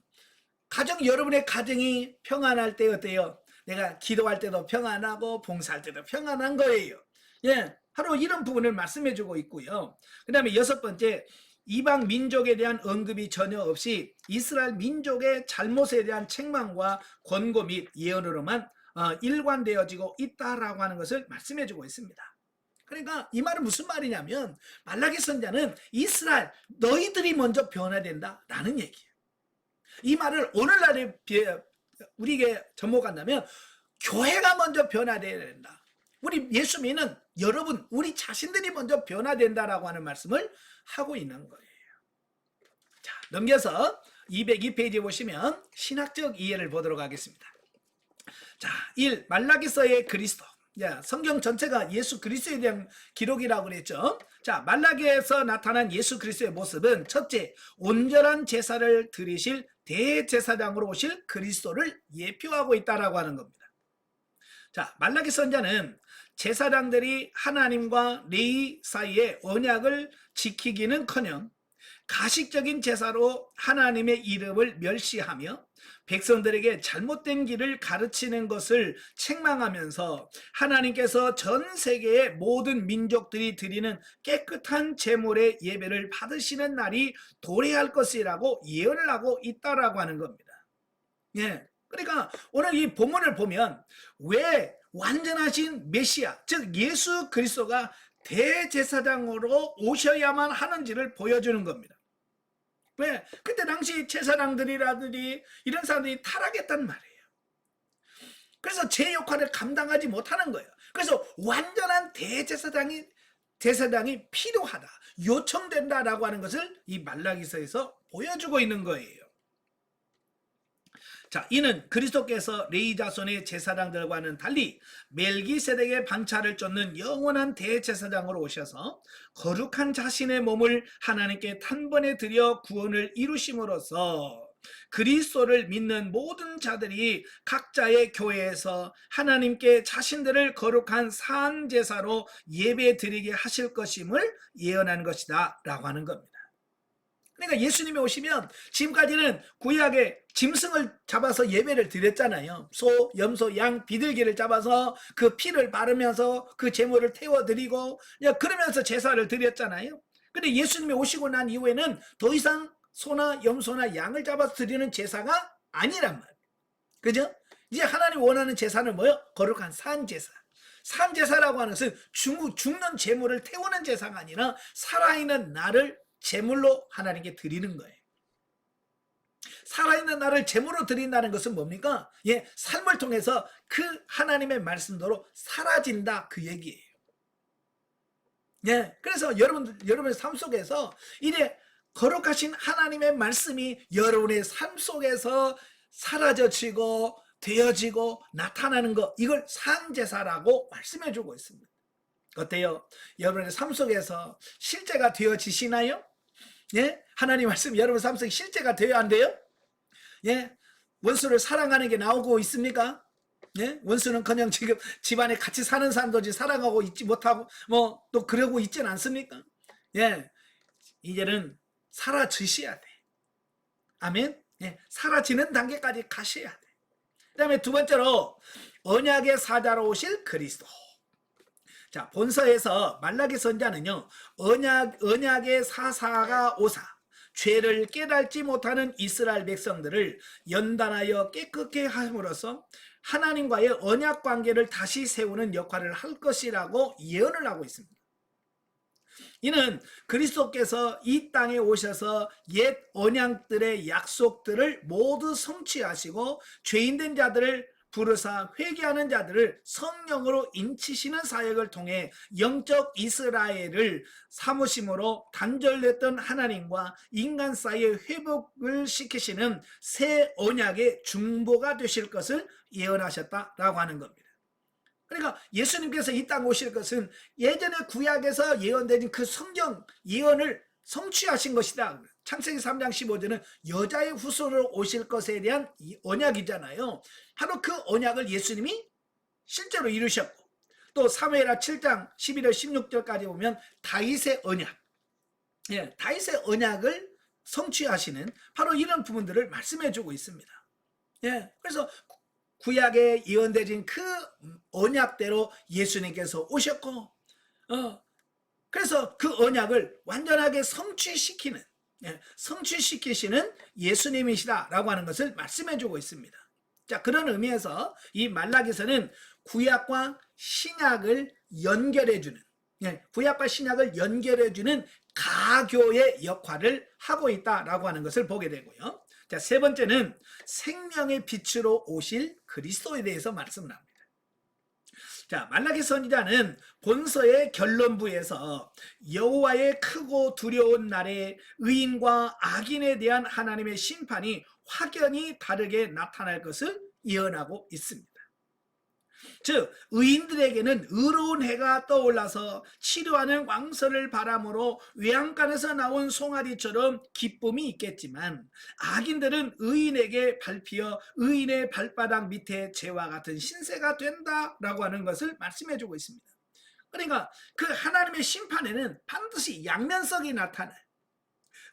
여러분의 가정이 평안할 때 어때요? 내가 기도할 때도 평안하고 봉사할 때도 평안한 거예요. 예, 바로 이런 부분을 말씀해주고 있고요. 그 다음에 여섯 번째, 이방 민족에 대한 언급이 전혀 없이 이스라엘 민족의 잘못에 대한 책망과 권고 및 예언으로만 일관되어지고 있다라고 하는 것을 말씀해주고 있습니다. 그러니까 이 말은 무슨 말이냐면 말라기 선지자는 이스라엘 너희들이 먼저 변화된다라는 얘기예요. 이 말을 오늘날에 우리에게 접목한다면 교회가 먼저 변화되어야 된다. 우리 예수 믿는 여러분, 우리 자신들이 먼저 변화된다라고 하는 말씀을 하고 있는 거예요. 자, 넘겨서 202페이지에 보시면 신학적 이해를 보도록 하겠습니다. 자, 1. 말라기서의 그리스도. 야, 성경 전체가 예수 그리스도에 대한 기록이라고 그랬죠. 자, 말라기에서 나타난 예수 그리스도의 모습은 첫째, 온전한 제사를 드리실 대제사장으로 오실 그리스도를 예표하고 있다라고 하는 겁니다. 자, 말라기 선자는 제사장들이 하나님과 레위 사이의 언약을 지키기는커녕 가식적인 제사로 하나님의 이름을 멸시하며 백성들에게 잘못된 길을 가르치는 것을 책망하면서 하나님께서 전 세계의 모든 민족들이 드리는 깨끗한 제물의 예배를 받으시는 날이 도래할 것이라고 예언을 하고 있다라고 하는 겁니다. 예. 그러니까 오늘 이 본문을 보면 왜 완전하신 메시아, 즉 예수 그리스도가 대제사장으로 오셔야만 하는지를 보여주는 겁니다. 왜? 그때 당시 제사장들이라든지 이런 사람들이 타락했단 말이에요. 그래서 제 역할을 감당하지 못하는 거예요. 그래서 완전한 대제사장이 필요하다, 요청된다라고 하는 것을 이 말라기서에서 보여주고 있는 거예요. 자, 이는 그리스도께서 레위 자손의 제사장들과는 달리 멜기세덱의 반차를 쫓는 영원한 대제사장으로 오셔서 거룩한 자신의 몸을 하나님께 단번에 드려 구원을 이루심으로써 그리스도를 믿는 모든 자들이 각자의 교회에서 하나님께 자신들을 거룩한 산 제사로 예배 드리게 하실 것임을 예언한 것이다 라고 하는 겁니다. 그러니까 예수님이 오시면 지금까지는 구약에 짐승을 잡아서 예배를 드렸잖아요. 소, 염소, 양, 비둘기를 잡아서 그 피를 바르면서 그 제물을 태워드리고 그러면서 제사를 드렸잖아요. 근데 예수님이 오시고 난 이후에는 더 이상 소나 염소나 양을 잡아서 드리는 제사가 아니란 말이에요. 그죠? 이제 하나님 원하는 제사는 뭐예요? 거룩한 산제사. 산제사라고 하는 것은 죽는 제물을 태우는 제사가 아니라 살아있는 나를 제물로 하나님께 드리는 거예요. 살아있는 나를 제물로 드린다는 것은 뭡니까? 예, 삶을 통해서 그 하나님의 말씀대로 사라진다, 그 얘기예요. 예, 그래서 여러분의 삶 속에서 이제 거룩하신 하나님의 말씀이 여러분의 삶 속에서 사라져지고 되어지고 나타나는 것, 이걸 산제사라고 말씀해 주고 있습니다. 어때요? 여러분의 삶 속에서 실제가 되어지시나요? 예? 하나님 말씀 여러분 삶 속에 실제가 돼야 안 돼요? 예? 원수를 사랑하는 게 나오고 있습니까? 예? 원수는 그냥 지금 집안에 같이 사는 사람도지 사랑하고 있지 못하고 뭐 또 그러고 있지는 않습니까? 예. 이제는 사라지셔야 돼. 아멘. 예. 사라지는 단계까지 가셔야 돼. 그다음에 두 번째로 언약의 사자로 오실 그리스도. 자, 본서에서 말라기 선자는요, 언약의 사사가 오사 죄를 깨달지 못하는 이스라엘 백성들을 연단하여 깨끗게 함으로써 하나님과의 언약 관계를 다시 세우는 역할을 할 것이라고 예언을 하고 있습니다. 이는 그리스도께서 이 땅에 오셔서 옛 언약들의 약속들을 모두 성취하시고 죄인된 자들을 부르사 회개하는 자들을 성령으로 인치시는 사역을 통해 영적 이스라엘을 사무심으로 단절됐던 하나님과 인간 사이의 회복을 시키시는 새 언약의 중보가 되실 것을 예언하셨다라고 하는 겁니다. 그러니까 예수님께서 이 땅 오실 것은 예전에 구약에서 예언된 그 성경 예언을 성취하신 것이다. 창세기 3장 15절은 여자의 후손으로 오실 것에 대한 언약이잖아요. 바로 그 언약을 예수님이 실제로 이루셨고, 또 사무엘하 7장 11절 16절까지 보면 다윗의 언약, 예, 다윗의 언약을 성취하시는 바로 이런 부분들을 말씀해 주고 있습니다. 예, 그래서 구약에 예언되진 그 언약대로 예수님께서 오셨고, 그래서 그 언약을 완전하게 성취시키는, 성취시키시는 예수님이시다라고 하는 것을 말씀해 주고 있습니다. 자, 그런 의미에서 이 말라기서는 구약과 신약을 연결해 주는, 구약과 신약을 연결해 주는 가교의 역할을 하고 있다라고 하는 것을 보게 되고요. 자, 세 번째는 생명의 빛으로 오실 그리스도에 대해서 말씀을 합니다. 자, 말라기 선지자는 본서의 결론부에서 여호와의 크고 두려운 날에 의인과 악인에 대한 하나님의 심판이 확연히 다르게 나타날 것을 예언하고 있습니다. 즉 의인들에게는 의로운 해가 떠올라서 치료하는 광선을 바람으로 외양간에서 나온 송아지처럼 기쁨이 있겠지만, 악인들은 의인에게 밟히어 의인의 발바닥 밑에 재와 같은 신세가 된다라고 하는 것을 말씀해 주고 있습니다. 그러니까 그 하나님의 심판에는 반드시 양면성이 나타나요.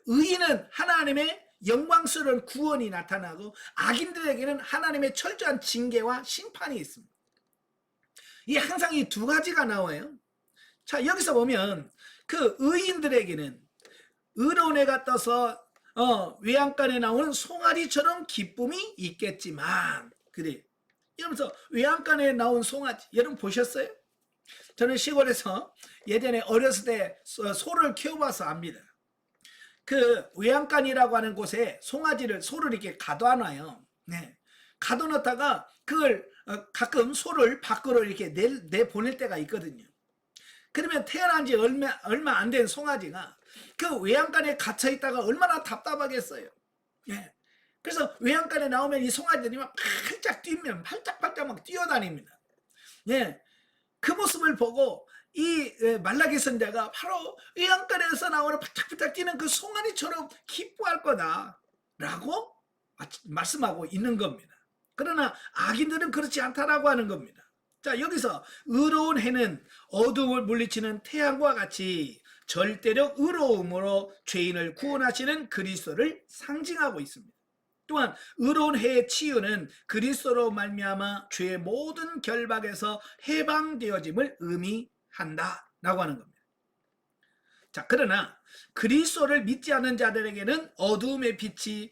의인은 하나님의 영광스러운 구원이 나타나고, 악인들에게는 하나님의 철저한 징계와 심판이 있습니다. 이 항상 이 두 가지가 나와요. 자, 여기서 보면 그 의인들에게는 의로운 해가 떠서 외양간에 나오는 송아지처럼 기쁨이 있겠지만, 그래, 이러면서 외양간에 나온 송아지 여러분 보셨어요? 저는 시골에서 예전에 어렸을 때 소를 키워봐서 압니다. 그 외양간이라고 하는 곳에 소를 이렇게 가둬놔요. 네. 가둬놓다가 그걸 가끔 소를 밖으로 이렇게 내보낼 때가 있거든요. 그러면 태어난 지 얼마 안 된 송아지가 그 외양간에 갇혀 있다가 얼마나 답답하겠어요. 예. 그래서 외양간에 나오면 이 송아지들이 막 팔짝 뛰면 팔짝팔짝 막 뛰어다닙니다. 예. 그 모습을 보고 이 말라기 선지자가 바로 외양간에서 나오는 팔짝팔짝 뛰는 그 송아지처럼 기뻐할 거다라고 말씀하고 있는 겁니다. 그러나 악인들은 그렇지 않다라고 하는 겁니다. 자, 여기서 의로운 해는 어둠을 물리치는 태양과 같이 절대적 의로움으로 죄인을 구원하시는 그리스도를 상징하고 있습니다. 또한 의로운 해의 치유는 그리스도로 말미암아 죄의 모든 결박에서 해방되어짐을 의미한다라고 하는 겁니다. 자, 그러나 그리스도를 믿지 않는 자들에게는 어두움의 빛이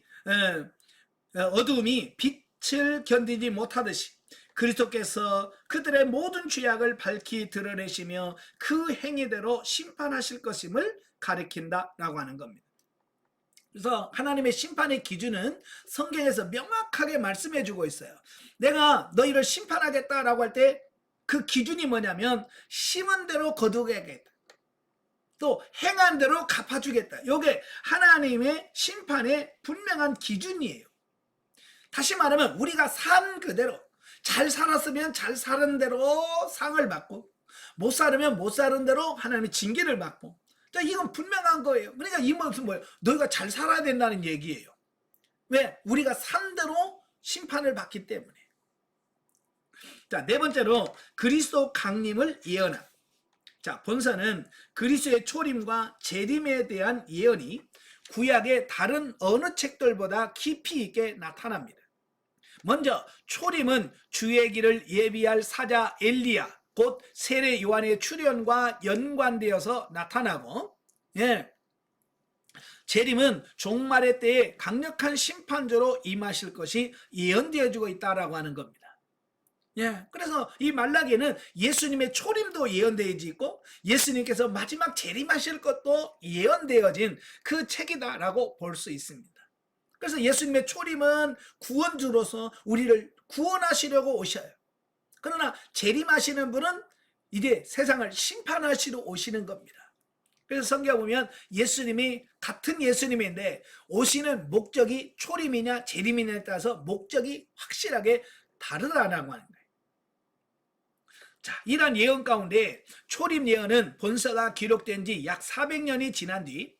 어두움이 빛을 견디지 못하듯이 그리스도께서 그들의 모든 죄악을 밝히 드러내시며 그 행위대로 심판하실 것임을 가리킨다라고 하는 겁니다. 그래서 하나님의 심판의 기준은 성경에서 명확하게 말씀해 주고 있어요. 내가 너희를 심판하겠다라고 할 때 그 기준이 뭐냐면 심은 대로 거두겠다, 또 행한 대로 갚아주겠다. 이게 하나님의 심판의 분명한 기준이에요. 다시 말하면 우리가 산 그대로, 잘 살았으면 잘 사는 대로 상을 받고, 못 살으면 못 사는 대로 하나님의 징계를 받고, 이건 분명한 거예요. 그러니까 이 말은 뭐예요? 너희가 잘 살아야 된다는 얘기예요. 왜? 우리가 산 대로 심판을 받기 때문에. 자, 네 번째로 그리스도 강림을 예언함. 자, 본서는 그리스도의 초림과 재림에 대한 예언이 구약의 다른 어느 책들보다 깊이 있게 나타납니다. 먼저 초림은 주의 길을 예비할 사자 엘리야, 곧 세례 요한의 출현과 연관되어서 나타나고, 예, 재림은 종말의 때에 강력한 심판조로 임하실 것이 예언되어지고 있다라고 하는 겁니다. 예, 그래서 이 말라기에는 예수님의 초림도 예언되어져 있고 예수님께서 마지막 재림하실 것도 예언되어진 그 책이다라고 볼 수 있습니다. 그래서 예수님의 초림은 구원주로서 우리를 구원하시려고 오셔요. 그러나 재림하시는 분은 이제 세상을 심판하시러 오시는 겁니다. 그래서 성경 보면 예수님이 같은 예수님인데 오시는 목적이 초림이냐 재림이냐에 따라서 목적이 확실하게 다르다라고 하는 거예요. 자, 이러한 예언 가운데 초림 예언은 본서가 기록된 지 약 400년이 지난 뒤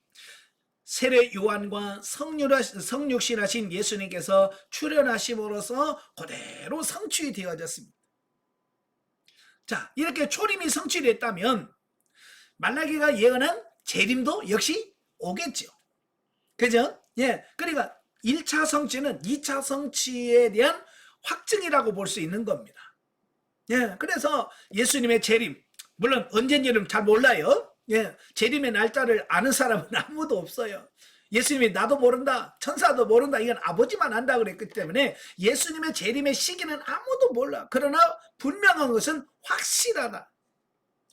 세례 요한과 성육신하신 예수님께서 출현하심으로써 그대로 성취 되어졌습니다. 자, 이렇게 초림이 성취됐다면 말라기가 예언한 재림도 역시 오겠죠. 그죠? 예. 그러니까 1차 성취는 2차 성취에 대한 확증이라고 볼 수 있는 겁니다. 예. 그래서 예수님의 재림, 물론 언제인지는 잘 몰라요. 예. 재림의 날짜를 아는 사람은 아무도 없어요. 예수님이 나도 모른다, 천사도 모른다, 이건 아버지만 안다 그랬기 때문에 예수님의 재림의 시기는 아무도 몰라. 그러나 분명한 것은 확실하다.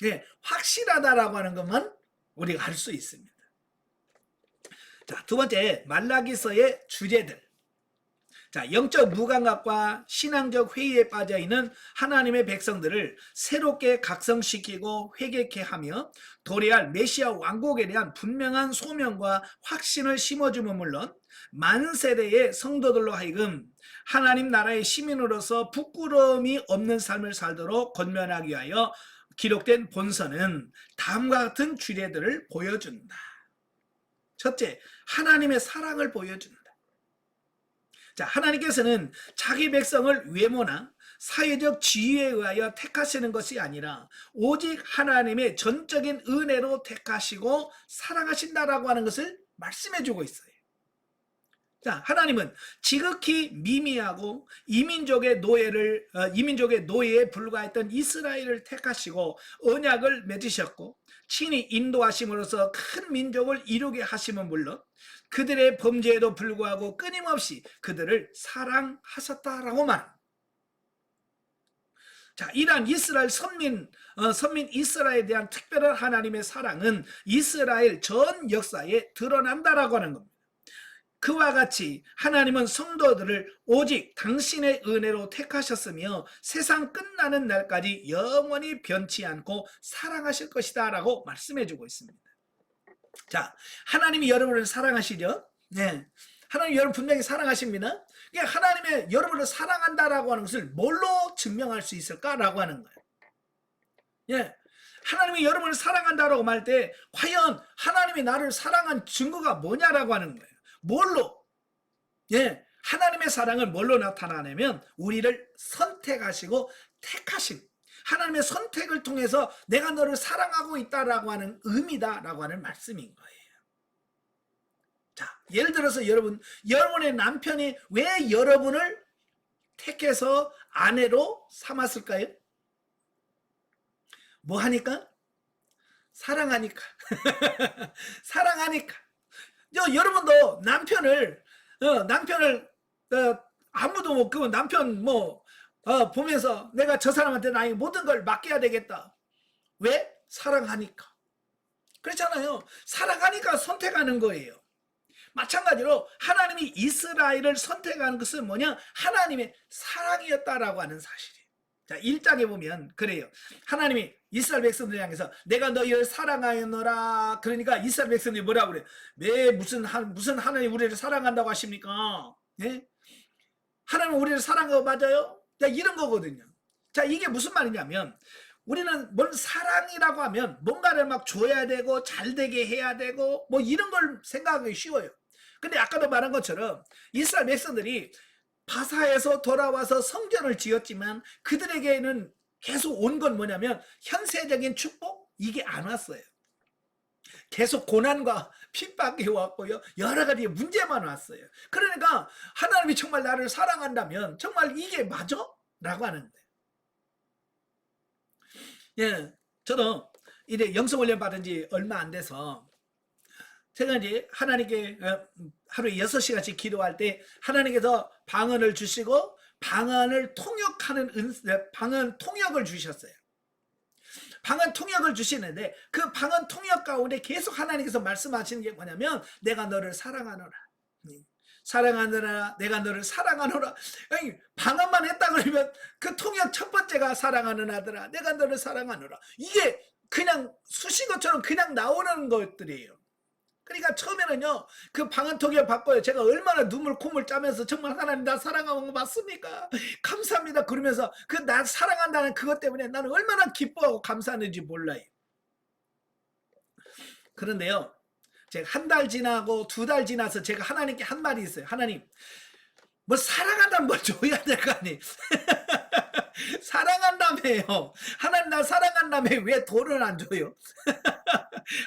예, 확실하다라고 하는 것만 우리가 알 수 있습니다. 자, 두 번째 말라기서의 주제들. 자, 영적 무감각과 신앙적 회의에 빠져 있는 하나님의 백성들을 새롭게 각성시키고 회개케 하며 도래할 메시아 왕국에 대한 분명한 소명과 확신을 심어주면 물론 만세대의 성도들로 하여금 하나님 나라의 시민으로서 부끄러움이 없는 삶을 살도록 권면하기 위하여 기록된 본서는 다음과 같은 주례들을 보여준다. 첫째, 하나님의 사랑을 보여준다. 자, 하나님께서는 자기 백성을 외모나 사회적 지위에 의하여 택하시는 것이 아니라 오직 하나님의 전적인 은혜로 택하시고 사랑하신다라고 하는 것을 말씀해 주고 있어요. 자, 하나님은 지극히 미미하고 이민족의 노예에 불과했던 이스라엘을 택하시고 언약을 맺으셨고 친히 인도하심으로써 큰 민족을 이루게 하심은 물론 그들의 범죄에도 불구하고 끊임없이 그들을 사랑하셨다라고 말합니다. 자, 이러한 이스라엘 선민 이스라엘에 대한 특별한 하나님의 사랑은 이스라엘 전 역사에 드러난다라고 하는 겁니다. 그와 같이 하나님은 성도들을 오직 당신의 은혜로 택하셨으며 세상 끝나는 날까지 영원히 변치 않고 사랑하실 것이다 라고 말씀해주고 있습니다. 자, 하나님이 여러분을 사랑하시죠? 네. 하나님 여러분 분명히 사랑하십니다. 하나님의 여러분을 사랑한다라고 하는 것을 뭘로 증명할 수 있을까라고 하는 거예요. 예. 하나님이 여러분을 사랑한다라고 말 때 과연 하나님이 나를 사랑한 증거가 뭐냐라고 하는 거예요. 뭘로? 예. 하나님의 사랑을 뭘로 나타나냐면 우리를 선택하시고 택하신 하나님의 선택을 통해서 내가 너를 사랑하고 있다라고 하는 의미다라고 하는 말씀인 거예요. 자, 예를 들어서 여러분의 남편이 왜 여러분을 택해서 아내로 삼았을까요? 뭐 하니까? 사랑하니까. 사랑하니까. 여러분도 남편을 아무도 못 그 남편 보면서 내가 저 사람한테 나의 모든 걸 맡겨야 되겠다. 왜? 사랑하니까. 그렇잖아요. 사랑하니까 선택하는 거예요. 마찬가지로 하나님이 이스라엘을 선택하는 것은 뭐냐? 하나님의 사랑이었다라고 하는 사실이에요. 자, 1장에 보면 그래요. 하나님이 이스라엘 백성들 향해서 내가 너희를 사랑하였노라. 그러니까 이스라엘 백성들이 뭐라고 그래요? 왜 무슨 하나님 우리를 사랑한다고 하십니까? 네? 하나님 우리를 사랑하고 맞아요? 자, 이런 거거든요. 자, 이게 무슨 말이냐면 우리는 뭔 사랑이라고 하면 뭔가를 막 줘야 되고 잘 되게 해야 되고 뭐 이런 걸 생각하기 쉬워요. 근데 아까도 말한 것처럼 이스라엘 백성들이 바사에서 돌아와서 성전을 지었지만 그들에게는 계속 온 건 뭐냐면 현세적인 축복? 이게 안 왔어요. 계속 고난과 핍박이 왔고요. 여러 가지 문제만 왔어요. 그러니까 하나님이 정말 나를 사랑한다면 정말 이게 맞아? 라고 하는 거예요. 예, 저도 이제 영성훈련 받은 지 얼마 안 돼서 제가 이제 하나님께 하루에 6시간씩 기도할 때 하나님께서 방언을 주시고 방언을 통역하는 방언 통역을 주셨어요. 방언 통역을 주시는데 그 방언 통역 가운데 계속 하나님께서 말씀하시는 게 뭐냐면 내가 너를 사랑하노라. 사랑하노라. 내가 너를 사랑하노라. 아니, 방언만 했다 그러면 그 통역 첫 번째가 사랑하는 아들아. 내가 너를 사랑하노라. 이게 그냥 수식어처럼 그냥 나오는 것들이에요. 그러니까 처음에는요, 그 방언 통역 받고요. 제가 얼마나 눈물 콧물 짜면서 정말 하나님 나 사랑하는 거 맞습니까? 감사합니다. 그러면서 그 나 사랑한다는 그것 때문에 나는 얼마나 기뻐하고 감사하는지 몰라요. 그런데요, 제가 한 달 지나고 2달 지나서 제가 하나님께 한 말이 있어요. 하나님, 뭐 사랑한다면 뭘 줘야 될 거 아니? 사랑한다며요. 하나님 나 사랑한다며 왜 돈을 안 줘요?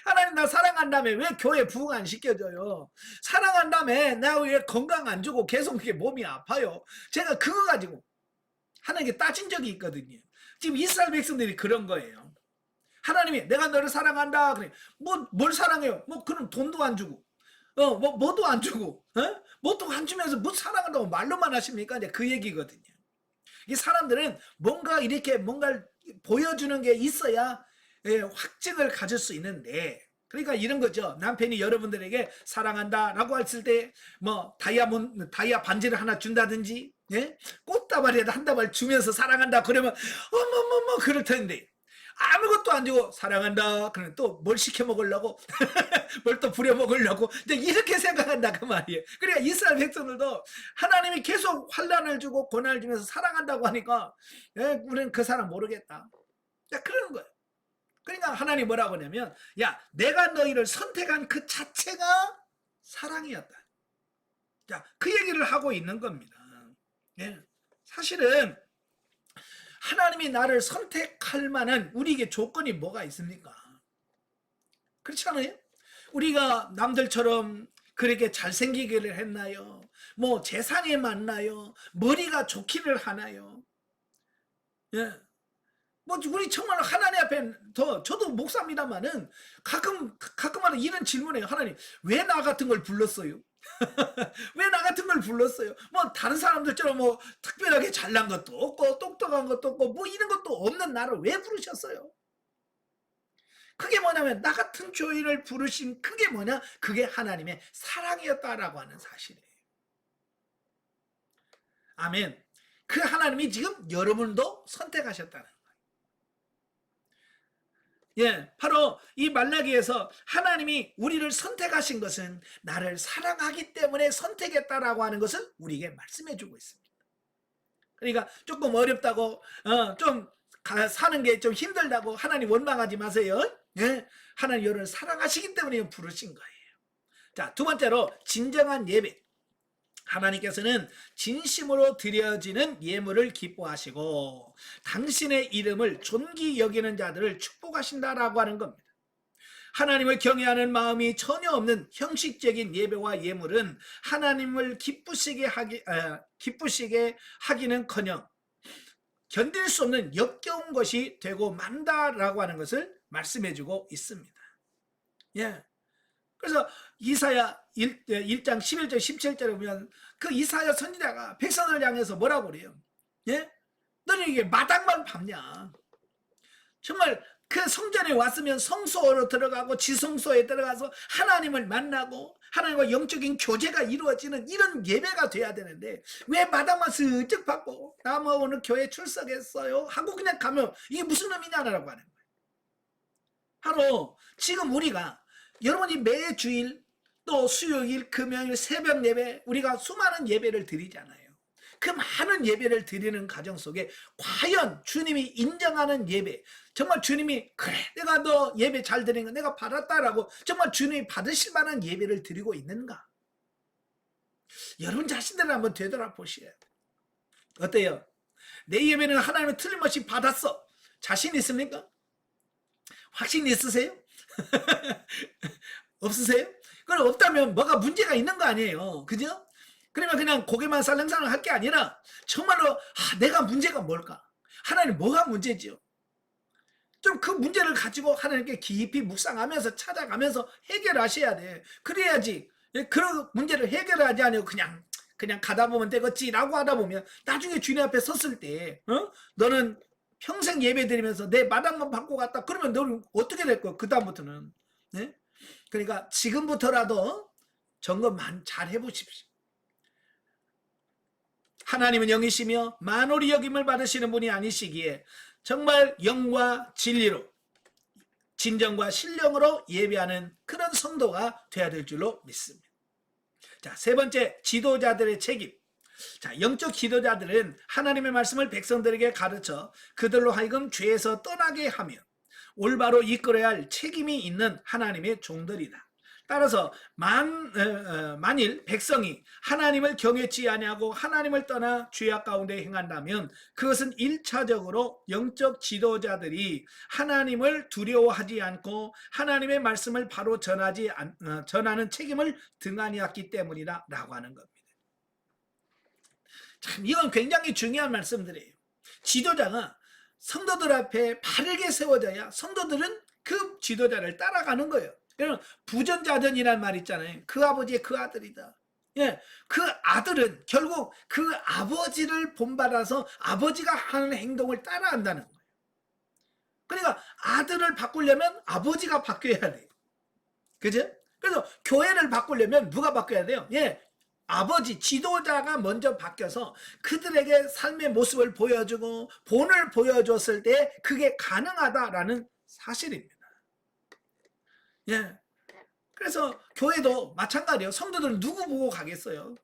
하나님 나 사랑한다며 왜 교회 부흥 안 시켜줘요? 사랑한다며 나 왜 건강 안 주고 계속 그렇게 몸이 아파요? 제가 그거 가지고 하나님께 따진 적이 있거든요. 지금 이스라엘 백성들이 그런 거예요. 하나님이 내가 너를 사랑한다. 그래. 뭘 사랑해요? 그럼 돈도 안 주고, 뭐도 안 주고, 뭐도 안 주면서 뭐 사랑한다고 말로만 하십니까? 이제 그 얘기거든요. 이 사람들은 뭔가 이렇게 뭔가를 보여주는 게 있어야 확증을 가질 수 있는데 그러니까 이런 거죠. 남편이 여러분들에게 사랑한다라고 했을 때 뭐 다이아 반지를 하나 준다든지, 예? 꽃다발이라도 한 다발 주면서 사랑한다 그러면 어머머머 그럴 텐데, 아무것도 안 주고 사랑한다 그러면 또 뭘 시켜 먹으려고 뭘 또 부려 먹으려고 이제 이렇게 생각한다 그 말이에요. 그러니까 이스라엘 백성들도 하나님이 계속 환난을 주고 고난을 주면서 사랑한다고 하니까, 예, 우리는 그 사람 모르겠다. 자, 그러는 거예요. 그러니까 하나님 뭐라고 하냐면, 야, 내가 너희를 선택한 그 자체가 사랑이었다. 자, 그 얘기를 하고 있는 겁니다. 예. 사실은 하나님이 나를 선택할 만한 우리에게 조건이 뭐가 있습니까? 그렇지 않아요? 우리가 남들처럼 그렇게 잘생기기를 했나요? 뭐 재산이 많나요? 머리가 좋기를 하나요? 예. 뭐 우리 정말 하나님 앞에 저도 목사입니다만은 가끔마다 이런 질문해요. 하나님 왜 나 같은 걸 불렀어요? 왜 나 같은 걸 불렀어요? 뭐 다른 사람들처럼 뭐 특별하게 잘난 것도 없고 똑똑한 것도 없고 뭐 이런 것도 없는 나를 왜 부르셨어요? 그게 뭐냐면 나 같은 죄인을 부르신 그게 뭐냐? 그게 하나님의 사랑이었다라고 하는 사실이에요. 아멘. 그 하나님이 지금 여러분도 선택하셨다는 거예요. 예, 바로 이 말라기에서 하나님이 우리를 선택하신 것은 나를 사랑하기 때문에 선택했다라고 하는 것을 우리에게 말씀해 주고 있습니다. 그러니까 조금 어렵다고 좀 사는 게 좀 힘들다고 하나님 원망하지 마세요. 예, 하나님 여러분을 사랑하시기 때문에 부르신 거예요. 자, 두 번째로 진정한 예배. 하나님께서는 진심으로 드려지는 예물을 기뻐하시고 당신의 이름을 존귀 여기는 자들을 축복하신다라고 하는 겁니다. 하나님을 경외하는 마음이 전혀 없는 형식적인 예배와 예물은 하나님을 기쁘시게 하기는커녕 견딜 수 없는 역겨운 것이 되고 만다라고 하는 것을 말씀해주고 있습니다. 예. 그래서 이사야 1장 11절 17절에 보면 그 이사야 선지자가 백성을 향해서 뭐라고 그래요? 예? 너는 이게 마당만 밟냐? 정말 그 성전에 왔으면 성소로 들어가고 지성소에 들어가서 하나님을 만나고 하나님과 영적인 교제가 이루어지는 이런 예배가 돼야 되는데 왜 마당만 슬쩍 밟고 나 뭐 오늘 교회 출석했어요 하고 그냥 가면 이게 무슨 의미냐라고 하는 거예요. 바로 지금 우리가 여러분이 매 주일 또 수요일 금요일 새벽 예배 우리가 수많은 예배를 드리잖아요. 그 많은 예배를 드리는 과정 속에 과연 주님이 인정하는 예배, 정말 주님이 그래 내가 너 예배 잘 드린 거 내가 받았다라고 정말 주님이 받으실 만한 예배를 드리고 있는가? 여러분 자신들을 한번 되돌아보시에요. 어때요? 내 예배는 하나님은 틀림없이 받았어. 자신 있습니까? 확신 있으세요? 없으세요? 그럼 없다면 뭐가 문제가 있는 거 아니에요. 그죠? 그러면 그냥 고개만 살랑살랑 할 게 아니라 정말로 내가 문제가 뭘까? 하나님 뭐가 문제지요? 좀 그 문제를 가지고 하나님께 깊이 묵상하면서 찾아가면서 해결하셔야 돼. 그래야지 그런 문제를 해결하지 않고 그냥 가다 보면 되겠지라고 하다 보면 나중에 주님 앞에 섰을 때 너는 평생 예배 드리면서 내 마당만 받고 갔다. 그러면 너는 어떻게 될 거야? 그 다음부터는. 네? 그러니까 지금부터라도 점검 잘 해보십시오. 하나님은 영이시며 만홀히 여김을 받으시는 분이 아니시기에 정말 영과 진리로 진정과 신령으로 예배하는 그런 성도가 되어야 될 줄로 믿습니다. 자, 세 번째, 지도자들의 책임. 자, 영적 지도자들은 하나님의 말씀을 백성들에게 가르쳐 그들로 하여금 죄에서 떠나게 하며 올바로 이끌어야 할 책임이 있는 하나님의 종들이다. 따라서 만일 백성이 하나님을 경외치 아니하고 하나님을 떠나 죄악 가운데 행한다면 그것은 1차적으로 영적 지도자들이 하나님을 두려워하지 않고 하나님의 말씀을 바로 전하는 책임을 등한히했기 때문이다 라고 하는 겁니다. 참 이건 굉장히 중요한 말씀들이에요. 지도자가 성도들 앞에 바르게 세워져야 성도들은 그 지도자를 따라가는 거예요. 여러분 부전자전이라는 말 있잖아요. 그 아버지의 그 아들이다. 예, 그 아들은 결국 그 아버지를 본받아서 아버지가 하는 행동을 따라한다는 거예요. 그러니까 아들을 바꾸려면 아버지가 바뀌어야 돼요. 그죠? 그래서 교회를 바꾸려면 누가 바뀌어야 돼요? 예, 아버지, 지도자가 먼저 바뀌어서 그들에게 삶의 모습을 보여주고 본을 보여줬을 때 그게 가능하다라는 사실입니다. 예. 그래서 교회도 마찬가지예요. 성도들은 누구 보고 가겠어요?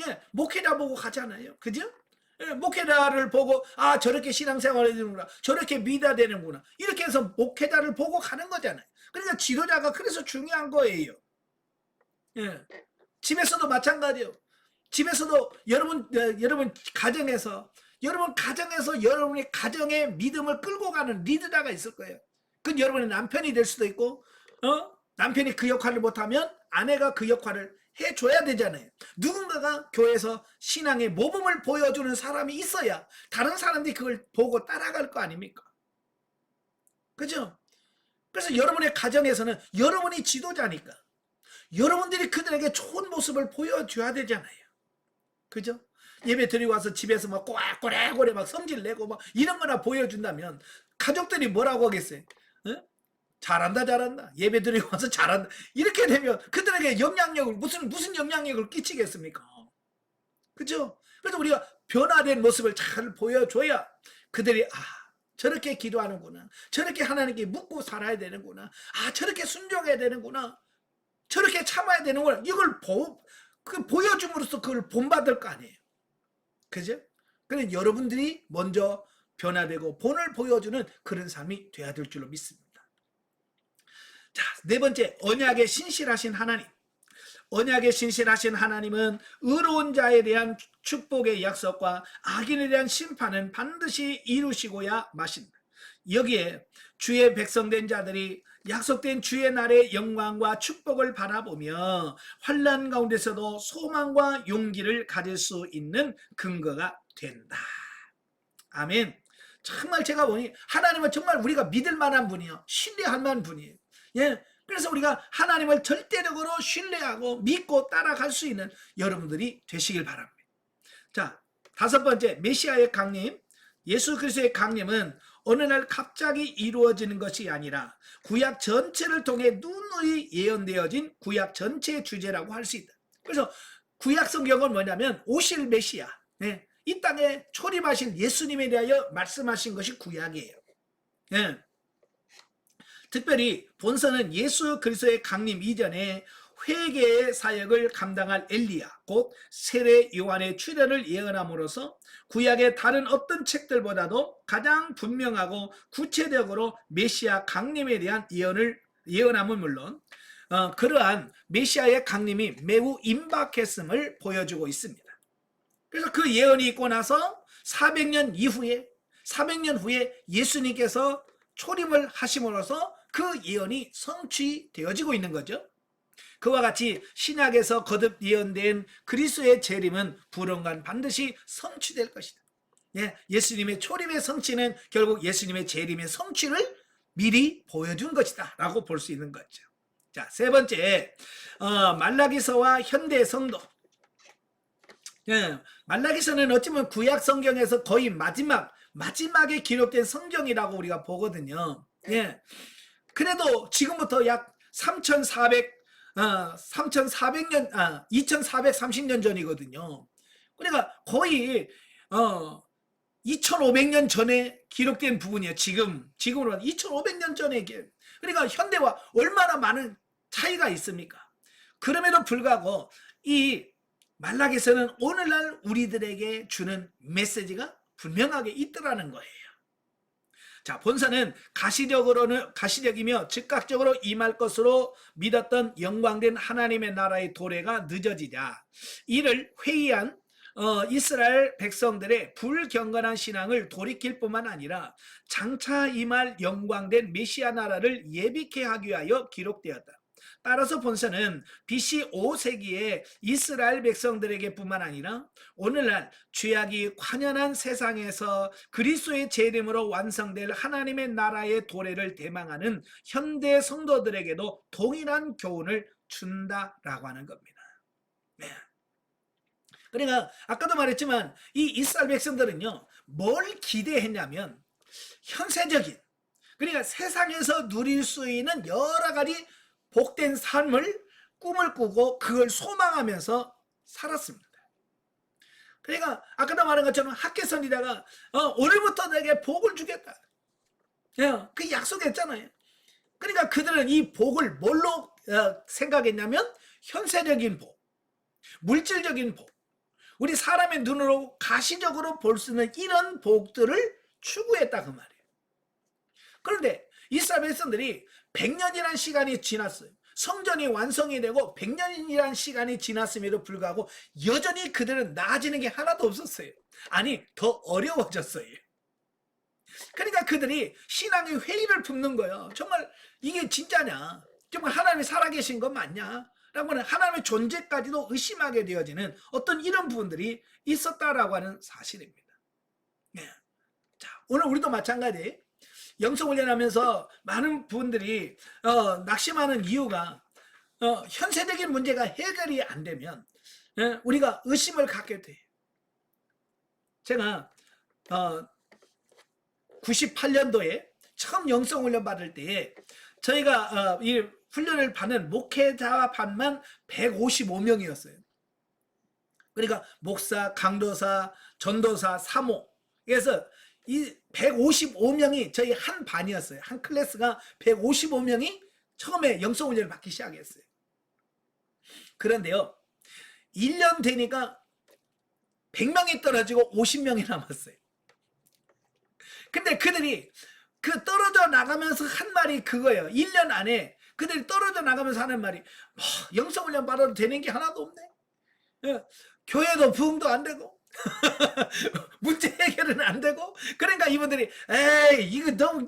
예, 목회자 보고 가잖아요. 그죠? 예, 목회자를 보고 아 저렇게 신앙생활 해야 되는구나, 저렇게 믿어야 되는구나, 이렇게 해서 목회자를 보고 가는 거잖아요. 그러니까 지도자가 그래서 중요한 거예요. 예. 집에서도 마찬가지예요. 집에서도 여러분 가정에서 여러분의 가정의 믿음을 끌고 가는 리더자가 있을 거예요. 그건 여러분의 남편이 될 수도 있고, 남편이 그 역할을 못하면 아내가 그 역할을 해줘야 되잖아요. 누군가가 교회에서 신앙의 모범을 보여주는 사람이 있어야 다른 사람들이 그걸 보고 따라갈 거 아닙니까? 그죠? 그래서 여러분의 가정에서는 여러분이 지도자니까 여러분들이 그들에게 좋은 모습을 보여줘야 되잖아요. 그죠? 예배 드리고 와서 집에서 막 꼬래꼬래 막 성질 내고 막 이런 거나 보여준다면 가족들이 뭐라고 하겠어요? 잘한다. 예배 드리고 와서 잘한다. 이렇게 되면 그들에게 영향력을 무슨 영향력을 끼치겠습니까? 그죠? 그래서 우리가 변화된 모습을 잘 보여줘야 그들이 저렇게 기도하는구나, 저렇게 하나님께 묻고 살아야 되는구나, 저렇게 순종해야 되는구나, 저렇게 참아야 되는구나, 이걸 보여줌으로써 그걸 본받을 거 아니에요. 그죠? 그래서 여러분들이 먼저 변화되고 본을 보여주는 그런 삶이 되어야 될 줄로 믿습니다. 자, 네 번째, 언약에 신실하신 하나님. 언약에 신실하신 하나님은 의로운 자에 대한 축복의 약속과 악인에 대한 심판은 반드시 이루시고야 마신다. 여기에 주의 백성된 자들이 약속된 주의 날의 영광과 축복을 바라보며 환난 가운데서도 소망과 용기를 가질 수 있는 근거가 된다. 아멘. 정말 제가 보니 하나님은 정말 우리가 믿을 만한 분이에요. 신뢰할 만한 분이에요. 예. 그래서 우리가 하나님을 절대적으로 신뢰하고 믿고 따라갈 수 있는 여러분들이 되시길 바랍니다. 자, 다섯 번째, 메시아의 강림. 예수 그리스도의 강림은 어느 날 갑자기 이루어지는 것이 아니라 구약 전체를 통해 누누이 예언되어진 구약 전체의 주제라고 할 수 있다. 그래서 구약 성경은 뭐냐면 오실 메시아, 네, 이 땅에 초림하신 예수님에 대하여 말씀하신 것이 구약이에요. 네. 특별히 본서는 예수 그리스도의 강림 이전에 회개의 사역을 감당할 엘리야, 곧 세례 요한의 출현을 예언함으로써 구약의 다른 어떤 책들보다도 가장 분명하고 구체적으로 메시아 강림에 대한 예언함은 물론 그러한 메시아의 강림이 매우 임박했음을 보여주고 있습니다. 그래서 그 예언이 있고 나서 400년 후에 예수님께서 초림을 하심으로써 그 예언이 성취되어지고 있는 거죠. 그와 같이 신약에서 거듭 예언된 그리스도의 재림은 불언간 반드시 성취될 것이다. 예수님의 초림의 성취는 결국 예수님의 재림의 성취를 미리 보여준 것이다 라고 볼 수 있는 거죠. 자, 세 번째, 말라기서와 현대 성도. 말라기서는 어찌보면 구약 성경에서 거의 마지막에 기록된 성경이라고 우리가 보거든요. 그래도 지금부터 약 2430년 전이거든요. 그러니까 거의 2500년 전에 기록된 부분이에요. 지금으로 2500년 전에. 그러니까 현대와 얼마나 많은 차이가 있습니까? 그럼에도 불구하고 이 말라기서는 오늘날 우리들에게 주는 메시지가 분명하게 있더라는 거예요. 자, 본서는 가시적이며 즉각적으로 임할 것으로 믿었던 영광된 하나님의 나라의 도래가 늦어지자 이를 회의한 이스라엘 백성들의 불경건한 신앙을 돌이킬 뿐만 아니라 장차 임할 영광된 메시아 나라를 예비케 하기 위하여 기록되었다. 따라서 본서는 BC 5세기에 이스라엘 백성들에게 뿐만 아니라 오늘날 죄악이 관연한 세상에서 그리스도의 재림으로 완성될 하나님의 나라의 도래를 대망하는 현대 성도들에게도 동일한 교훈을 준다라고 하는 겁니다. 네. 그러니까 아까도 말했지만 이 이스라엘 백성들은요, 뭘 기대했냐면 현세적인, 그러니까 세상에서 누릴 수 있는 여러 가지 복된 삶을 꿈을 꾸고 그걸 소망하면서 살았습니다. 그러니까 아까도 말한 것처럼 학개선이다가 오늘부터 내게 복을 주겠다. 그 약속했잖아요. 그러니까 그들은 이 복을 뭘로 생각했냐면 현세적인 복, 물질적인 복, 우리 사람의 눈으로 가시적으로 볼 수 있는 이런 복들을 추구했다 그 말이에요. 그런데 이스라엘 백성들이 100년이라는 시간이 지났어요. 성전이 완성이 되고 100년이라는 시간이 지났음에도 불구하고 여전히 그들은 나아지는 게 하나도 없었어요. 아니, 더 어려워졌어요. 그러니까 그들이 신앙의 회의를 품는 거예요. 정말 이게 진짜냐? 정말 하나님이 살아계신 건 맞냐? 라고는 하나님의 존재까지도 의심하게 되어지는 어떤 이런 부분들이 있었다라고 하는 사실입니다. 네. 자, 오늘 우리도 마찬가지 영성훈련하면서 많은 분들이 낙심하는 이유가 현세적인 문제가 해결이 안 되면 우리가 의심을 갖게 돼요. 제가 98년도에 처음 영성훈련 받을 때에 저희가 이 훈련을 받는 목회자반만 155명이었어요. 그러니까 목사, 강도사, 전도사, 사모. 그래서 이 155명이 저희 한 반이었어요. 한 클래스가 155명이 처음에 영성훈련을 받기 시작했어요. 그런데요, 1년 되니까 100명이 떨어지고 50명이 남았어요. 근데 그들이 그 떨어져 나가면서 한 말이 그거예요. 1년 안에 그들이 떨어져 나가면서 하는 말이 영성훈련 받아도 되는 게 하나도 없네. 교회도 부흥도 안 되고 문제 해결은 안 되고. 그러니까 이분들이 에이 이거 너무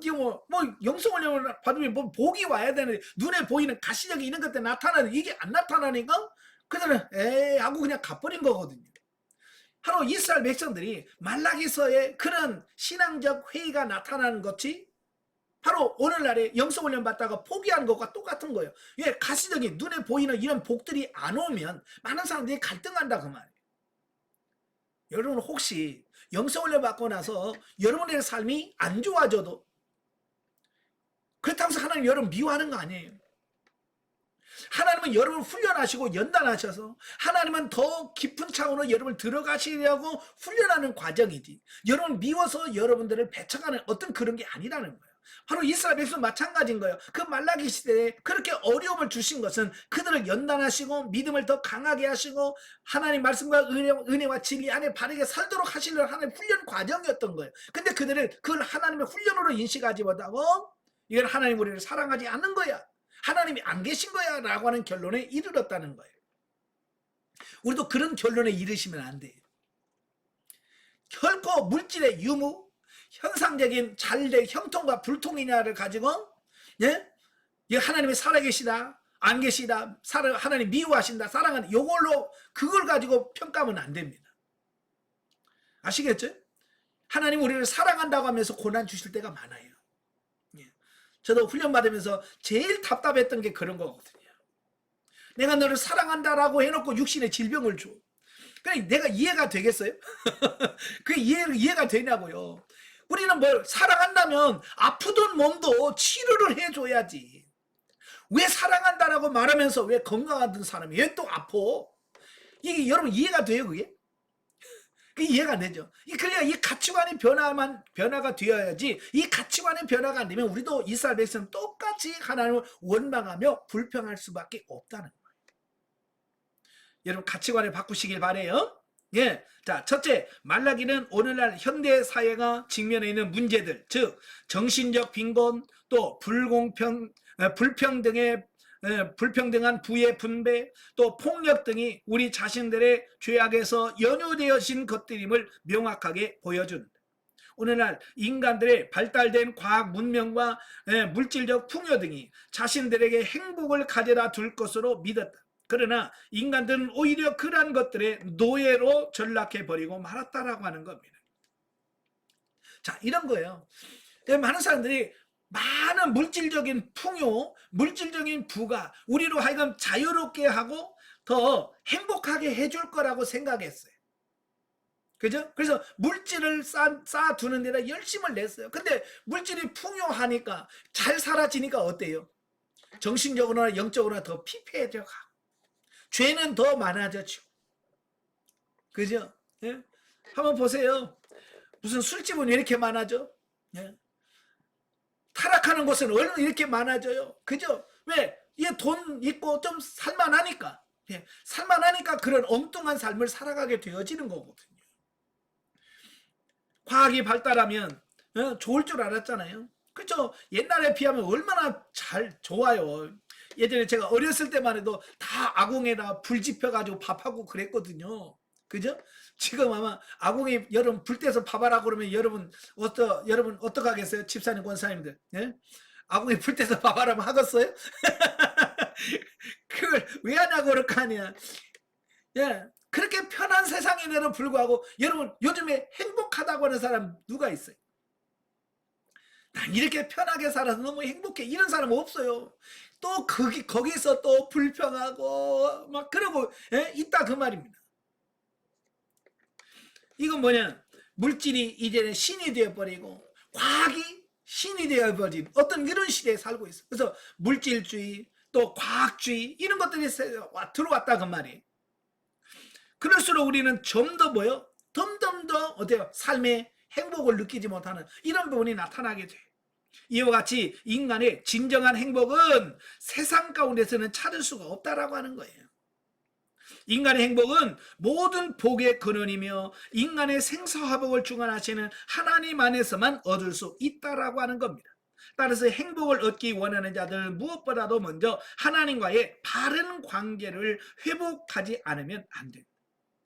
뭐 영성훈련을 받으면 뭐 복이 와야 되는데 눈에 보이는 가시적인 이런 것들 나타나는 이게 안 나타나니까 그들은 에이 하고 그냥 가버린 거거든요. 바로 이스라엘 백성들이 말라기서의 그런 신앙적 회의가 나타나는 것이 바로 오늘날에 영성훈련 받다가 포기한 것과 똑같은 거예요. 왜? 가시적인 눈에 보이는 이런 복들이 안 오면 많은 사람들이 갈등한다 그 말이에요. 여러분 혹시 영성훈련 받고 나서 여러분의 삶이 안 좋아져도 그렇다고 해서 하나님 여러분 미워하는 거 아니에요. 하나님은 여러분을 훈련하시고 연단하셔서 하나님은 더 깊은 차원으로 여러분을 들어가시려고 훈련하는 과정이지, 여러분 미워서 여러분들을 배척하는 어떤 그런 게 아니라는 거예요. 바로 이스라엘 백성 마찬가지인 거예요. 그 말라기 시대에 그렇게 어려움을 주신 것은 그들을 연단하시고 믿음을 더 강하게 하시고 하나님 말씀과 은혜와 진리 안에 바르게 살도록 하시려는 하나님의 훈련 과정이었던 거예요. 근데 그들은 그걸 하나님의 훈련으로 인식하지 못하고 이건 하나님 우리를 사랑하지 않는 거야, 하나님이 안 계신 거야 라고 하는 결론에 이르렀다는 거예요. 우리도 그런 결론에 이르시면 안 돼요. 결코 물질의 유무, 현상적인 잘될 형통과 불통이냐를 가지고 하나님이 살아계시다 안 계시다, 하나님 미워하신다 사랑하는 요걸로 그걸 가지고 평가하면 안 됩니다. 아시겠죠? 하나님 우리를 사랑한다고 하면서 고난 주실 때가 많아요. 저도 훈련 받으면서 제일 답답했던 게 그런 거거든요. 내가 너를 사랑한다라고 해놓고 육신의 질병을 줘. 그러니까 내가 이해가 되겠어요? 그게 이해가 되냐고요. 우리는 뭘 사랑한다면 아프던 몸도 치료를 해줘야지. 왜 사랑한다라고 말하면서 왜 건강하던 사람이 왜 또 아파? 이게 여러분 이해가 돼요 그게? 그게 이해가 안 되죠. 그러니까 이 가치관의 변화가 되어야지, 이 가치관의 변화가 안 되면 우리도 이스라엘 백성은 똑같이 하나님을 원망하며 불평할 수밖에 없다는 거예요. 여러분 가치관을 바꾸시길 바래요. 예, 자 첫째, 말라기는 오늘날 현대 사회가 직면해 있는 문제들, 즉 정신적 빈곤, 또 불평등한 부의 분배, 또 폭력 등이 우리 자신들의 죄악에서 연유되어진 것들임을 명확하게 보여준다. 오늘날 인간들의 발달된 과학 문명과 물질적 풍요 등이 자신들에게 행복을 가져다 줄 것으로 믿었다. 그러나 인간들은 오히려 그러한 것들의 노예로 전락해버리고 말았다라고 하는 겁니다. 자, 이런 거예요. 많은 사람들이 많은 물질적인 풍요, 물질적인 부가 우리로 하여금 자유롭게 하고 더 행복하게 해줄 거라고 생각했어요. 그죠? 그래서 물질을 쌓아두는 데다 열심을 냈어요. 근데 물질이 풍요하니까 잘 사라지니까 어때요? 정신적으로나 영적으로나 더 피폐해져 가. 죄는 더 많아졌죠. 그죠? 예? 한번 보세요. 무슨 술집은 왜 이렇게 많아져? 예? 타락하는 곳은 얼마나 이렇게 많아져요? 그죠? 왜? 얘 돈 있고 좀 살만하니까. 예, 살만하니까 그런 엉뚱한 삶을 살아가게 되어지는 거거든요. 과학이 발달하면 좋을 줄 알았잖아요. 그죠? 옛날에 비하면 얼마나 좋아요. 예전에 제가 어렸을 때만 해도 다 아궁에다 불 지펴가지고 밥하고 그랬거든요. 그죠? 지금 아마 아궁이 여러분 불 떼서 밥하라고 그러면 여러분 어떡하겠어요? 집사님 권사님들. 예? 아궁이 불 떼서 밥하라면 하겠어요? 그걸 왜 하냐고 그럴 거 아니야. 예. 그렇게 편한 세상임에도 불구하고 여러분 요즘에 행복하다고 하는 사람 누가 있어요? 난 이렇게 편하게 살아서 너무 행복해. 이런 사람 없어요. 또 거기서 또 불평하고 막 그러고 있다 그 말입니다. 이건 뭐냐? 물질이 이제는 신이 되어버리고 과학이 신이 되어버린 어떤 이런 시대에 살고 있어. 그래서 물질주의 또 과학주의 이런 것들이 들어왔다 그 말이에요. 그럴수록 우리는 좀 더 뭐요? 점점 더 어때요? 삶의 행복을 느끼지 못하는 이런 부분이 나타나게 돼요. 이와 같이 인간의 진정한 행복은 세상 가운데서는 찾을 수가 없다라고 하는 거예요. 인간의 행복은 모든 복의 근원이며 인간의 생사화복을 주관하시는 하나님 안에서만 얻을 수 있다라고 하는 겁니다. 따라서 행복을 얻기 원하는 자들 무엇보다도 먼저 하나님과의 바른 관계를 회복하지 않으면 안 됩니다.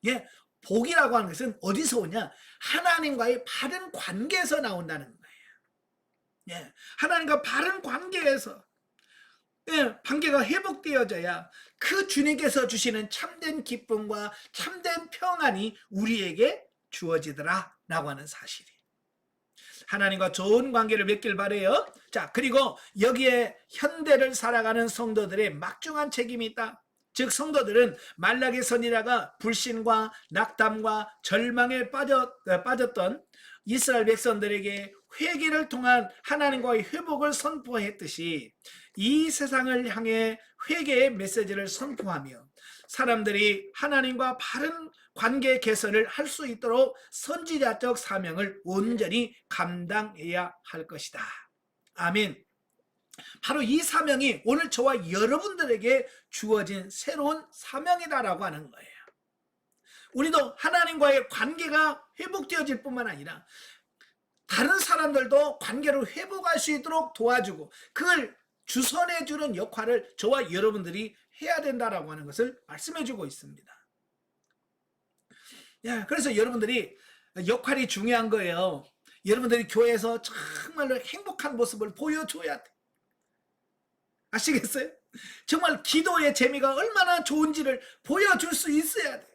예, 복이라고 하는 것은 어디서 오냐? 하나님과의 바른 관계에서 나온다는 거예요. 예, 하나님과 바른 관계에서 관계가 회복되어져야 그 주님께서 주시는 참된 기쁨과 참된 평안이 우리에게 주어지더라 라고 하는 사실이 하나님과 좋은 관계를 맺길 바래요. 자, 그리고 여기에 현대를 살아가는 성도들의 막중한 책임이 있다. 즉 성도들은 말라기 선지자가 불신과 낙담과 절망에 빠졌던 이스라엘 백성들에게 회개를 통한 하나님과의 회복을 선포했듯이 이 세상을 향해 회개의 메시지를 선포하며 사람들이 하나님과 바른 관계 개선을 할 수 있도록 선지자적 사명을 온전히 감당해야 할 것이다. 아멘. 바로 이 사명이 오늘 저와 여러분들에게 주어진 새로운 사명이다라고 하는 거예요. 우리도 하나님과의 관계가 회복되어질 뿐만 아니라 다른 사람들도 관계를 회복할 수 있도록 도와주고 그걸 주선해주는 역할을 저와 여러분들이 해야 된다라고 하는 것을 말씀해주고 있습니다. 그래서 여러분들이 역할이 중요한 거예요. 여러분들이 교회에서 정말로 행복한 모습을 보여줘야 돼. 아시겠어요? 정말 기도의 재미가 얼마나 좋은지를 보여줄 수 있어야 돼.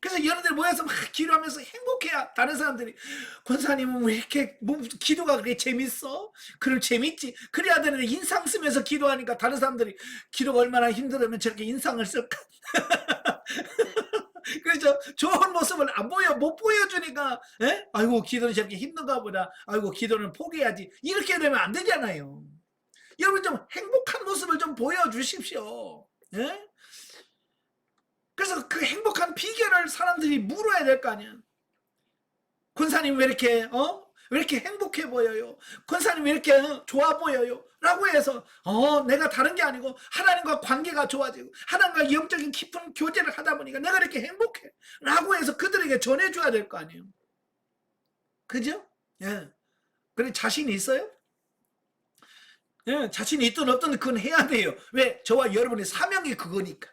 그래서 여러분들 모여서 막 기도하면서 행복해야 다른 사람들이 권사님은 왜 이렇게 기도가 그렇게 재밌어? 그럼 재밌지. 그래야 되는데 인상 쓰면서 기도하니까 다른 사람들이 기도가 얼마나 힘들으면 저렇게 인상을 쓸까? 그래서 좋은 모습을 못 보여주니까 아이고 기도는 저렇게 힘든가 보다. 아이고 기도는 포기해야지. 이렇게 되면 안 되잖아요. 여러분 좀 행복한 모습을 좀 보여주십시오. 그래서 그 행복한 비결을 사람들이 물어야 될 거 아니야. 권사님 왜 이렇게 행복해 보여요? 권사님 왜 이렇게 좋아 보여요? 라고 해서 내가 다른 게 아니고 하나님과 관계가 좋아지고 하나님과 영적인 깊은 교제를 하다 보니까 내가 이렇게 행복해 라고 해서 그들에게 전해줘야 될 거 아니에요. 그죠? 그래 자신이 있어요? 자신이 있든 없든 그건 해야 돼요. 왜? 저와 여러분의 사명이 그거니까.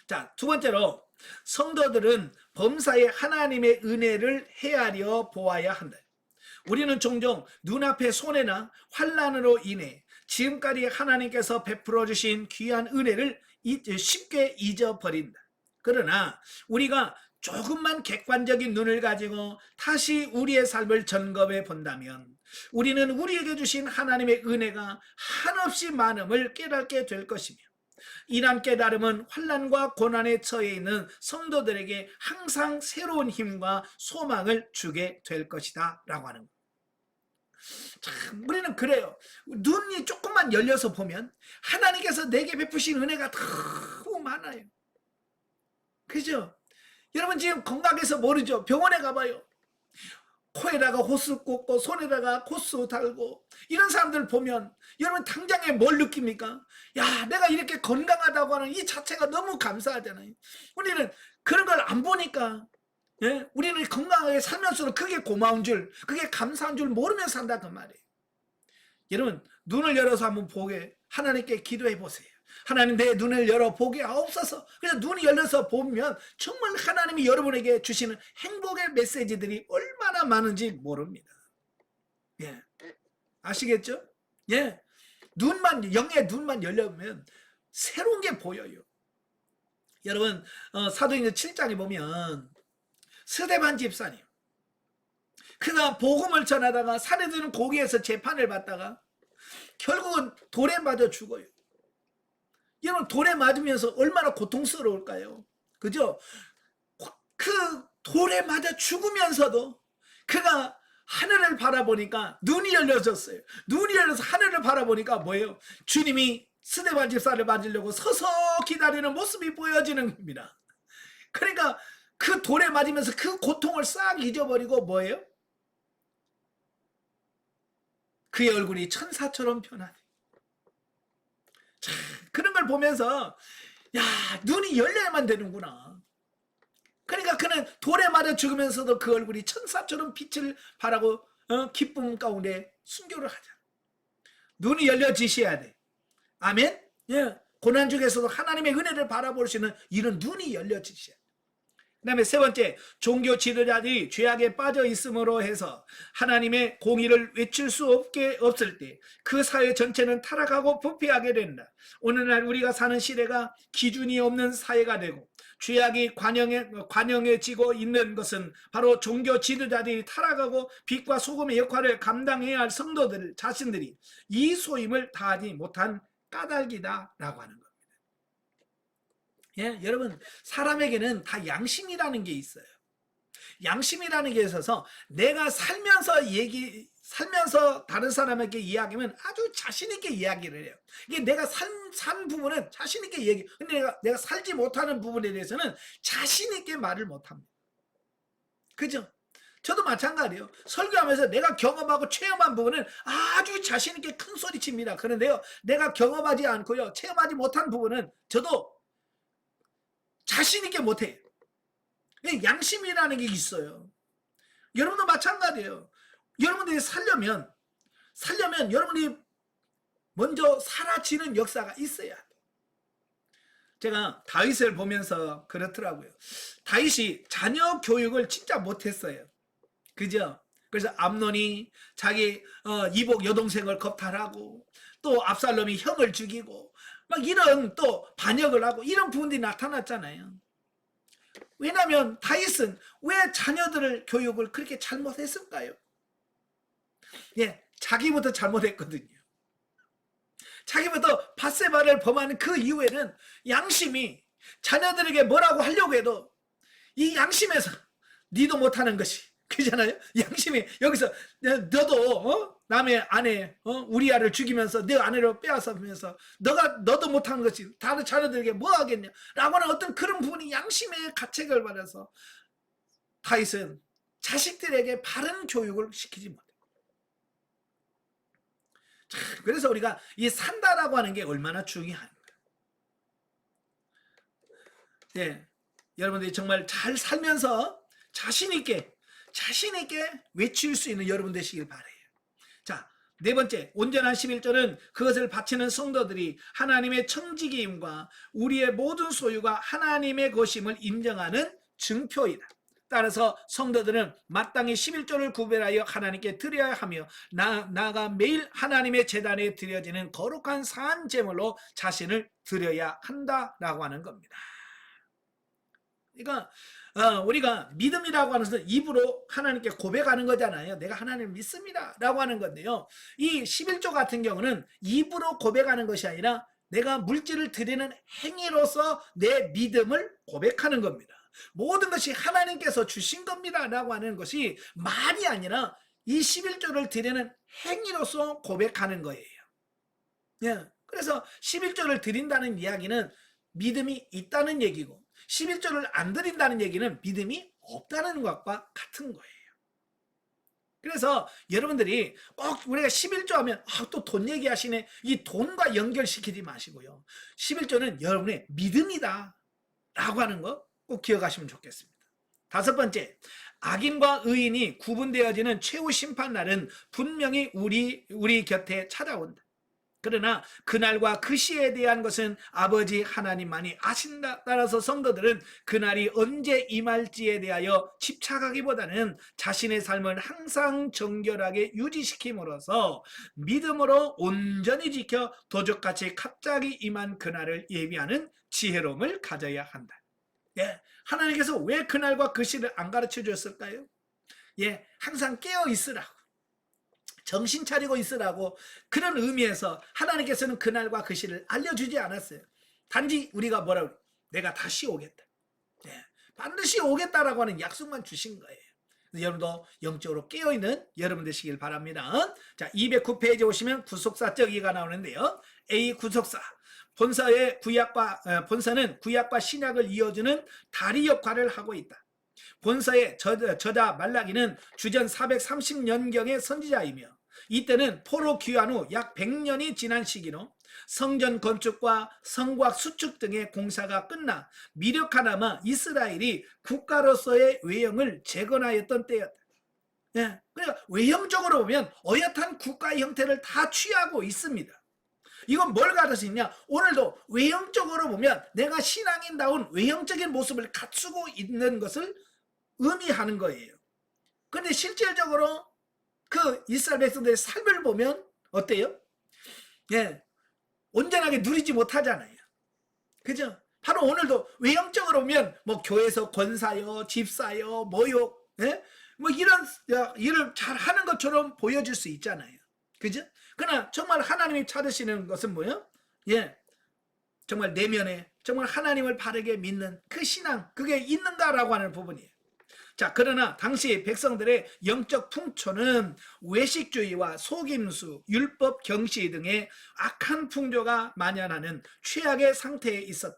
자, 두 번째로 성도들은 범사에 하나님의 은혜를 헤아려 보아야 한다. 우리는 종종 눈앞의 손해나 환난으로 인해 지금까지 하나님께서 베풀어 주신 귀한 은혜를 쉽게 잊어버린다. 그러나 우리가 조금만 객관적인 눈을 가지고 다시 우리의 삶을 점검해 본다면 우리는 우리에게 주신 하나님의 은혜가 한없이 많음을 깨닫게 될 것이며 이러한 깨달음은 환난과 고난에 처해 있는 성도들에게 항상 새로운 힘과 소망을 주게 될 것이다 라고 하는 것. 참 우리는 그래요. 눈이 조금만 열려서 보면 하나님께서 내게 베푸신 은혜가 너무 많아요. 그죠? 여러분 지금 건강해서 모르죠? 병원에 가봐요. 코에다가 호스 꽂고 손에다가 호스 달고 이런 사람들 보면 여러분 당장에 뭘 느낍니까? 야, 내가 이렇게 건강하다고 하는 이 자체가 너무 감사하잖아요. 우리는 그런 걸 안 보니까, 예? 우리는 건강하게 살면서도 그게 고마운 줄, 그게 감사한 줄 모르면서 산다 그 말이에요. 여러분 눈을 열어서 한번 보게 하나님께 기도해 보세요. 하나님 내 눈을 열어 보게 하옵소서. 그래서 눈이 열려서 보면 정말 하나님이 여러분에게 주시는 행복의 메시지들이 얼마나 많은지 모릅니다. 예, 아시겠죠? 예, 영의 눈만 열려면 새로운 게 보여요. 여러분 사도행전 7장에 보면 스데반 집사님, 그가 복음을 전하다가 사내들은 고기에서 재판을 받다가 결국은 돌에 맞아 죽어요. 여러분 돌에 맞으면서 얼마나 고통스러울까요? 그죠? 그 돌에 맞아 죽으면서도 그가 하늘을 바라보니까 눈이 열려졌어요. 눈이 열려서 하늘을 바라보니까 뭐예요? 주님이 스데반 집사를 맞으려고 서서 기다리는 모습이 보여지는 겁니다. 그러니까 그 돌에 맞으면서 그 고통을 싹 잊어버리고 뭐예요? 그의 얼굴이 천사처럼 변하네. 자, 그런 걸 보면서 야, 눈이 열려야만 되는구나. 그러니까 그는 돌에 맞아 죽으면서도 그 얼굴이 천사처럼 빛을 발하고 기쁨 가운데 순교를 하자. 눈이 열려지셔야 돼. 아멘. 예, 고난 중에서도 하나님의 은혜를 바라볼 수 있는 이런 눈이 열려지셔야 돼. 그 다음에 세 번째, 종교 지도자들이 죄악에 빠져 있음으로 해서 하나님의 공의를 외칠 수 없을 때 그 사회 전체는 타락하고 부패하게 된다. 오늘날 우리가 사는 시대가 기준이 없는 사회가 되고 죄악이 관영해지고 있는 것은 바로 종교 지도자들이 타락하고 빛과 소금의 역할을 감당해야 할 성도들 자신들이 이 소임을 다하지 못한 까닭이다라고 하는 겁니다. 예, 여러분 사람에게는 다 양심이라는 게 있어요. 양심이라는 게 있어서 내가 살면서 다른 사람에게 이야기하면 아주 자신 있게 이야기를 해요. 이게 내가 산 부분은 자신 있게 얘기. 근데 내가 살지 못하는 부분에 대해서는 자신 있게 말을 못 합니다. 그죠? 저도 마찬가지예요. 설교하면서 내가 경험하고 체험한 부분은 아주 자신 있게 큰 소리 칩니다. 그런데요, 내가 경험하지 않고요, 체험하지 못한 부분은 저도 자신 있게 못해요. 양심이라는 게 있어요. 여러분도 마찬가지예요. 여러분들이 살려면 여러분이 먼저 사라지는 역사가 있어야 돼요. 제가 다윗을 보면서 그렇더라고요. 다윗이 자녀 교육을 진짜 못했어요. 그죠? 그래서 암논이 자기 이복 여동생을 겁탈하고 또 압살롬이 형을 죽이고 막 이런 또 반역을 하고 이런 부분들이 나타났잖아요. 왜냐하면 다윗은 왜 자녀들을 교육을 그렇게 잘못했을까요? 예, 자기부터 잘못했거든요. 자기부터 밧세바를 범하는 그 이후에는 양심이 자녀들에게 뭐라고 하려고 해도 이 양심에서 니도 못하는 것이 그잖아요. 양심이 여기서 너도 남의 아내 우리아를 죽이면서 내 아내를 빼앗으면서 너도 못하는 것이 다른 자녀들에게 뭐 하겠냐 라고 하는 어떤 그런 부분이 양심의 가책을 받아서 다윗은 자식들에게 바른 교육을 시키지 못해요. 그래서 우리가 이 산다라고 하는 게 얼마나 중요한가. 예, 여러분들이 정말 잘 살면서 자신 있게 외칠 수 있는 여러분 되시길 바라요. 자, 네 번째, 온전한 11조는 그것을 바치는 성도들이 하나님의 청지기임과 우리의 모든 소유가 하나님의 것임을 인정하는 증표이다. 따라서 성도들은 마땅히 11조를 구별하여 하나님께 드려야 하며 나아가 매일 하나님의 제단에 드려지는 거룩한 산 제물로 자신을 드려야 한다라고 하는 겁니다. 그러니까 우리가 믿음이라고 하는 것은 입으로 하나님께 고백하는 거잖아요. 내가 하나님을 믿습니다 라고 하는 건데요, 이 11조 같은 경우는 입으로 고백하는 것이 아니라 내가 물질을 드리는 행위로서 내 믿음을 고백하는 겁니다. 모든 것이 하나님께서 주신 겁니다 라고 하는 것이 말이 아니라 이 11조를 드리는 행위로서 고백하는 거예요. 예. 그래서 11조를 드린다는 이야기는 믿음이 있다는 얘기고 11조를 안 드린다는 얘기는 믿음이 없다는 것과 같은 거예요. 그래서 여러분들이 꼭 우리가 11조 하면 또 돈 얘기하시네. 이 돈과 연결시키지 마시고요. 11조는 여러분의 믿음이다 라고 하는 거 꼭 기억하시면 좋겠습니다. 다섯 번째, 악인과 의인이 구분되어지는 최후 심판날은 분명히 우리 곁에 찾아온다. 그러나 그날과 그 시에 대한 것은 아버지 하나님만이 아신다. 따라서 성도들은 그날이 언제 임할지에 대하여 집착하기보다는 자신의 삶을 항상 정결하게 유지시킴으로써 믿음으로 온전히 지켜 도적같이 갑자기 임한 그날을 예비하는 지혜로움을 가져야 한다. 예, 하나님께서 왜 그날과 그 시를 안 가르쳐 줬을까요? 예, 항상 깨어 있으라고, 정신 차리고 있으라고, 그런 의미에서 하나님께서는 그날과 그 시를 알려주지 않았어요. 단지 우리가 뭐라고, 내가 다시 오겠다, 예, 반드시 오겠다라고 하는 약속만 주신 거예요. 여러분도 영적으로 깨어있는 여러분 되시길 바랍니다. 자, 209페이지 오시면 구속사적이가 나오는데요. A 구속사. 본서는 구약과 신약을 이어주는 다리 역할을 하고 있다. 본서의 저자 말라기는 주전 430년경의 선지자이며 이때는 포로 귀환 후 약 100년이 지난 시기로 성전 건축과 성곽 수축 등의 공사가 끝나 미력하나마 이스라엘이 국가로서의 외형을 재건하였던 때였다. 예, 그러니까 외형적으로 보면 어엿한 국가의 형태를 다 취하고 있습니다. 이건 뭘 가르치냐? 오늘도 외형적으로 보면 내가 신앙인다운 외형적인 모습을 갖추고 있는 것을 의미하는 거예요. 그런데 실질적으로 그 이스라엘 백성들의 삶을 보면 어때요? 예, 온전하게 누리지 못하잖아요. 그죠? 바로 오늘도 외형적으로 보면 뭐 교회에서 권사요, 집사요, 뭐요, 예? 뭐 이런 일을 잘 하는 것처럼 보여줄 수 있잖아요. 그죠? 그러나 정말 하나님이 찾으시는 것은 뭐예요? 예, 정말 내면에 정말 하나님을 바르게 믿는 그 신앙, 그게 있는가라고 하는 부분이에요. 자, 그러나 당시 백성들의 영적 풍토는 외식주의와 속임수, 율법 경시 등의 악한 풍조가 만연하는 최악의 상태에 있었다.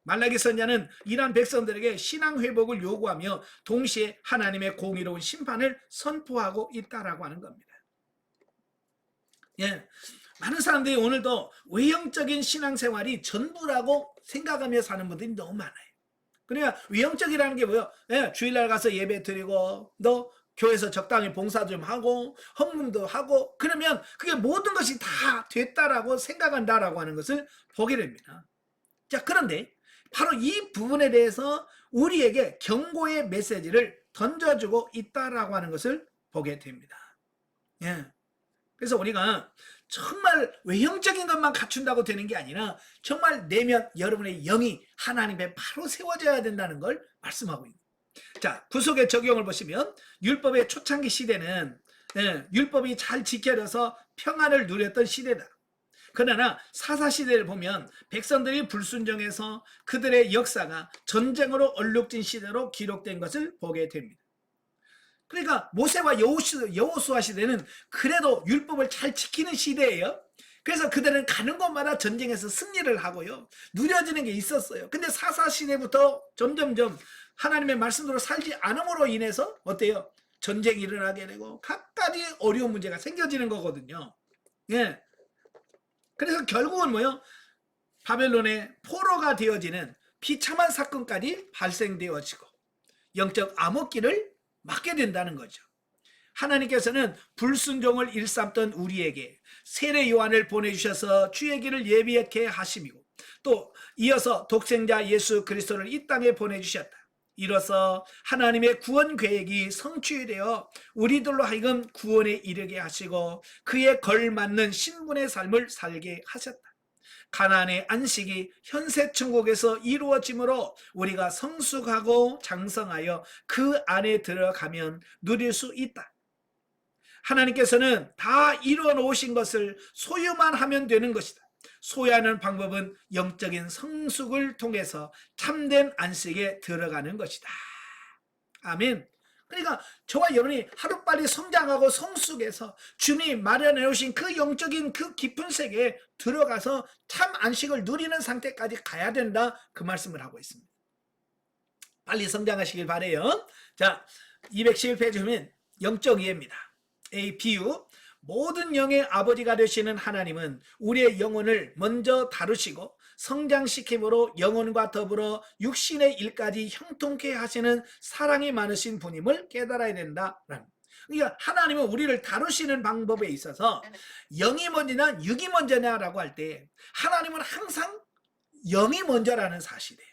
말라기 선지자는 이러한 백성들에게 신앙 회복을 요구하며 동시에 하나님의 공의로운 심판을 선포하고 있다라고 하는 겁니다. 예, 많은 사람들이 오늘도 외형적인 신앙생활이 전부라고 생각하며 사는 분들이 너무 많아요. 그러니까 외형적이라는 게 뭐예요? 예, 주일날 가서 예배 드리고 너 교회에서 적당히 봉사 좀 하고 헌금도 하고 그러면 그게 모든 것이 다 됐다라고 생각한다라고 하는 것을 보게 됩니다. 자, 그런데 바로 이 부분에 대해서 우리에게 경고의 메시지를 던져주고 있다라고 하는 것을 보게 됩니다. 예. 그래서 우리가 정말 외형적인 것만 갖춘다고 되는 게 아니라 정말 내면 여러분의 영이 하나님의 바로 세워져야 된다는 걸 말씀하고 있습니다. 자, 구속의 적용을 보시면 율법의 초창기 시대는 율법이 잘 지켜져서 평안을 누렸던 시대다. 그러나 사사시대를 보면 백성들이 불순종해서 그들의 역사가 전쟁으로 얼룩진 시대로 기록된 것을 보게 됩니다. 그러니까 모세와 여호수아 시대는 그래도 율법을 잘 지키는 시대예요. 그래서 그들은 가는 곳마다 전쟁에서 승리를 하고요. 누려지는 게 있었어요. 근데 사사시대부터 점점점 하나님의 말씀대로 살지 않음으로 인해서 어때요? 전쟁이 일어나게 되고 각가지 어려운 문제가 생겨지는 거거든요. 예. 그래서 결국은 뭐예요? 바벨론의 포로가 되어지는 비참한 사건까지 발생되어지고 영적 암흑기를 맞게 된다는 거죠. 하나님께서는 불순종을 일삼던 우리에게 세례 요한을 보내주셔서 주의 길을 예비하게 하심이고 또 이어서 독생자 예수 그리스도를 이 땅에 보내주셨다. 이로써 하나님의 구원 계획이 성취되어 우리들로 하여금 구원에 이르게 하시고 그에 걸맞는 신분의 삶을 살게 하셨다. 가나안의 안식이 현세 천국에서 이루어지므로 우리가 성숙하고 장성하여 그 안에 들어가면 누릴 수 있다. 하나님께서는 다 이루어 놓으신 것을 소유만 하면 되는 것이다. 소유하는 방법은 영적인 성숙을 통해서 참된 안식에 들어가는 것이다. 아멘. 그러니까 저와 여러분이 하루빨리 성장하고 성숙해서 주님이 마련해 오신 그 영적인 그 깊은 세계에 들어가서 참 안식을 누리는 상태까지 가야 된다, 그 말씀을 하고 있습니다. 빨리 성장하시길 바래요. 자, 211페이지 보면 영적 이해입니다. A 비유. 모든 영의 아버지가 되시는 하나님은 우리의 영혼을 먼저 다루시고 성장시킴으로 영혼과 더불어 육신의 일까지 형통케 하시는 사랑이 많으신 분임을 깨달아야 된다. 그러니까 하나님은 우리를 다루시는 방법에 있어서 영이 먼저냐 육이 먼저냐라고 할 때 하나님은 항상 영이 먼저라는 사실이에요.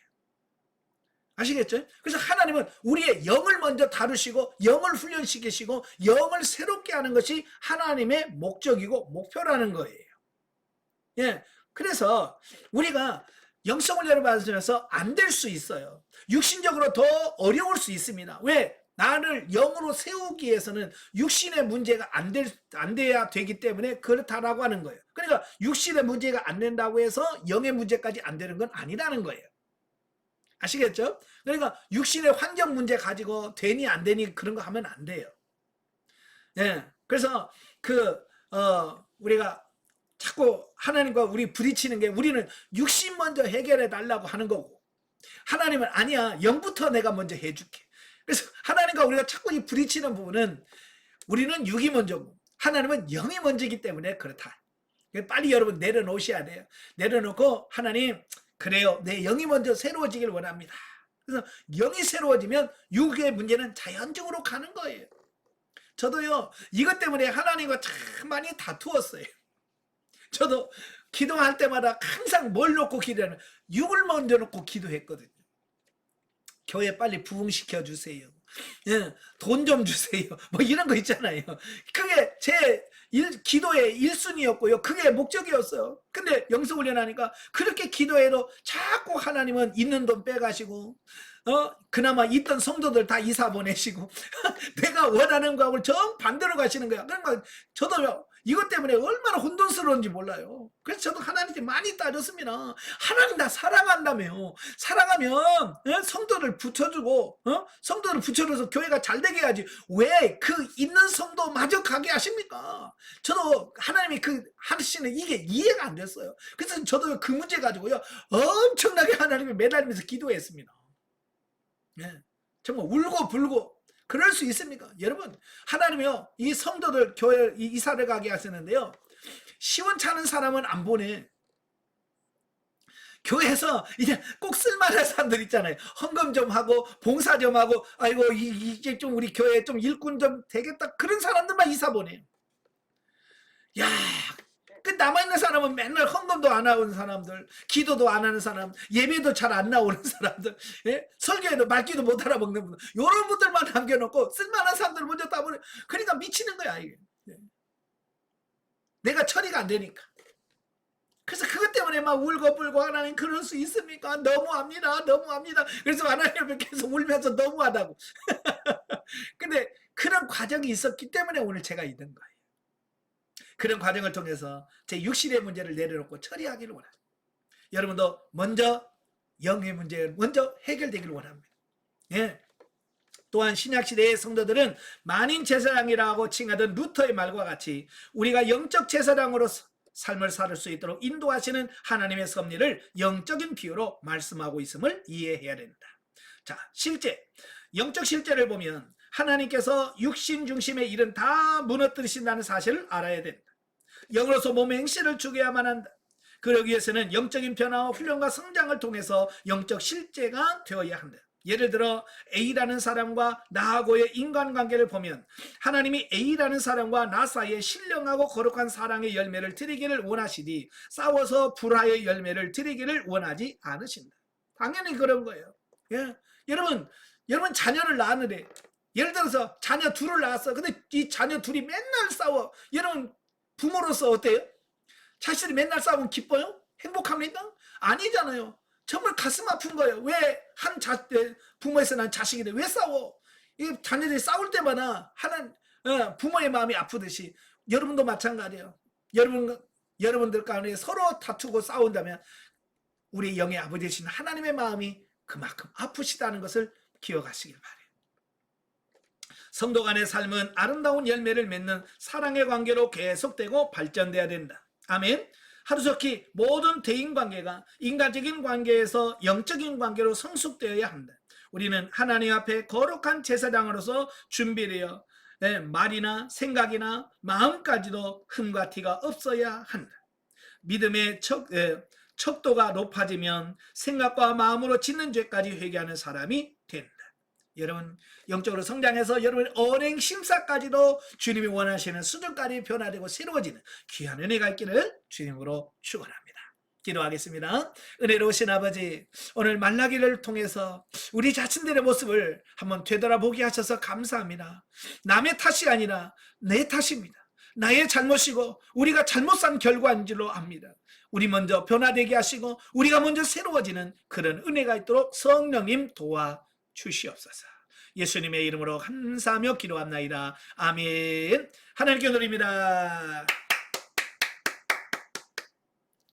아시겠죠? 그래서 하나님은 우리의 영을 먼저 다루시고 영을 훈련시키시고 영을 새롭게 하는 것이 하나님의 목적이고 목표라는 거예요. 예. 그래서 우리가 영성훈련을 받으면서 안 될 수 있어요. 육신적으로 더 어려울 수 있습니다. 왜? 나를 영으로 세우기 위해서는 육신의 문제가 안 돼야 되기 때문에 그렇다라고 하는 거예요. 그러니까 육신의 문제가 안 된다고 해서 영의 문제까지 안 되는 건 아니라는 거예요. 아시겠죠? 그러니까 육신의 환경 문제 가지고 되니 안 되니 그런 거 하면 안 돼요. 예. 그래서 우리가 자꾸 하나님과 우리 부딪히는 게 우리는 육신 먼저 해결해 달라고 하는 거고 하나님은 아니야, 영부터 내가 먼저 해줄게. 그래서 하나님과 우리가 자꾸 이 부딪히는 부분은 우리는 육이 먼저고 하나님은 영이 먼저이기 때문에 그렇다. 빨리 여러분 내려놓으셔야 돼요. 내려놓고 하나님, 그래요, 내 영이 먼저 새로워지길 원합니다. 그래서 영이 새로워지면 육의 문제는 자연적으로 가는 거예요. 저도요, 이것 때문에 하나님과 참 많이 다투었어요. 저도 기도할 때마다 항상 뭘 놓고 기도하는, 육을 먼저 놓고 기도했거든요. 교회 빨리 부흥시켜 주세요. 예, 돈 좀 주세요. 뭐 이런 거 있잖아요. 그게 제 기도의 1순위였고요. 그게 목적이었어요. 근데 영성훈련하니까 그렇게 기도해도 자꾸 하나님은 있는 돈 빼가시고 그나마 있던 성도들 다 이사 보내시고 내가 원하는 거하고 정반대로 가시는 거야. 그러니까 저도요, 이것 때문에 얼마나 혼돈스러운지 몰라요. 그래서 저도 하나님께 많이 따졌습니다. 하나님 나 사랑한다며. 사랑하면 성도를 붙여주고 성도를 붙여줘서 교회가 잘 되게 해야지. 왜 그 있는 성도 마저 가게 하십니까? 저도 하나님이 그 하시는 이게 이해가 안 됐어요. 그래서 저도 그 문제 가지고요 엄청나게 하나님을 매달리면서 기도했습니다. 네, 정말 울고 불고. 그럴 수 있습니까? 여러분, 하나님이요, 이 성도들 교회 이사를 가게 하시는데요, 시원찮은 사람은 안 보내. 교회에서 이제 꼭 쓸만한 사람들 있잖아요. 헌금 좀 하고 봉사 좀 하고, 아이고 이제 좀 우리 교회 좀 일꾼 좀 되겠다, 그런 사람들만 이사 보내요. 야, 그 남아있는 사람은 맨날 헌금도 안 하는 사람들, 기도도 안 하는 사람, 예배도 잘 안 나오는 사람들, 예? 설교에도 말귀도 못 알아먹는 분들, 이런 분들만 남겨놓고 쓸만한 사람들 먼저 따버려. 그러니까 미치는 거야 이게. 예. 내가 처리가 안 되니까. 그래서 그것 때문에 막 울고 불고, 하나님 그럴 수 있습니까? 너무합니다, 너무합니다. 그래서 하나님을 계속 울면서 너무하다고. 근데 그런 과정이 있었기 때문에 오늘 제가 있는 거예요. 그런 과정을 통해서 제 육신의 문제를 내려놓고 처리하기를 원합니다. 여러분도 먼저 영의 문제를 먼저 해결되기를 원합니다. 예. 또한 신약시대의 성도들은 만인 제사장이라고 칭하던 루터의 말과 같이 우리가 영적 제사장으로 삶을 살 수 있도록 인도하시는 하나님의 섭리를 영적인 비유로 말씀하고 있음을 이해해야 된다. 자, 실제, 영적 실제를 보면 하나님께서 육신 중심의 일은 다 무너뜨리신다는 사실을 알아야 된다. 영으로서 몸에 행실을 죽여야만 한다. 그러기 위해서는 영적인 변화와 훈련과 성장을 통해서 영적 실제가 되어야 한다. 예를 들어 A라는 사람과 나하고의 인간관계를 보면 하나님이 A라는 사람과 나 사이에 신령하고 거룩한 사랑의 열매를 드리기를 원하시니 싸워서 불화의 열매를 드리기를 원하지 않으신다. 당연히 그런 거예요. 예? 여러분 자녀를 낳았는데, 예를 들어서 자녀 둘을 낳았어. 근데 이 자녀 둘이 맨날 싸워. 여러분 부모로서 어때요? 자식들이 맨날 싸우면 기뻐요? 행복합니까? 아니잖아요. 정말 가슴 아픈 거예요. 왜 한 부모에서 난 자식인데 왜 싸워? 이 자녀들이 싸울 때마다 부모의 마음이 아프듯이 여러분도 마찬가지예요. 여러분들 가운데 서로 다투고 싸운다면 우리 영의 아버지 되신 하나님의 마음이 그만큼 아프시다는 것을 기억하시길 바래요. 성도 간의 삶은 아름다운 열매를 맺는 사랑의 관계로 계속되고 발전돼야 된다. 아멘. 하루속히 모든 대인관계가 인간적인 관계에서 영적인 관계로 성숙되어야 한다. 우리는 하나님 앞에 거룩한 제사장으로서 준비되어 말이나 생각이나 마음까지도 흠과 티가 없어야 한다. 믿음의 척도가 높아지면 생각과 마음으로 짓는 죄까지 회개하는 사람이 된다. 여러분 영적으로 성장해서 여러분 언행 심사까지도 주님이 원하시는 수준까지 변화되고 새로워지는 귀한 은혜가 있기를 주님으로 축원합니다. 기도하겠습니다. 은혜로우신 아버지, 오늘 말라기를 통해서 우리 자신들의 모습을 한번 되돌아보게 하셔서 감사합니다. 남의 탓이 아니라 내 탓입니다. 나의 잘못이고 우리가 잘못 산 결과인 줄로 압니다. 우리 먼저 변화되게 하시고 우리가 먼저 새로워지는 그런 은혜가 있도록 성령님 도와주시옵소서. 예수님의 이름으로 감사하며 기도합나이다. 아멘. 하나님께 드립니다.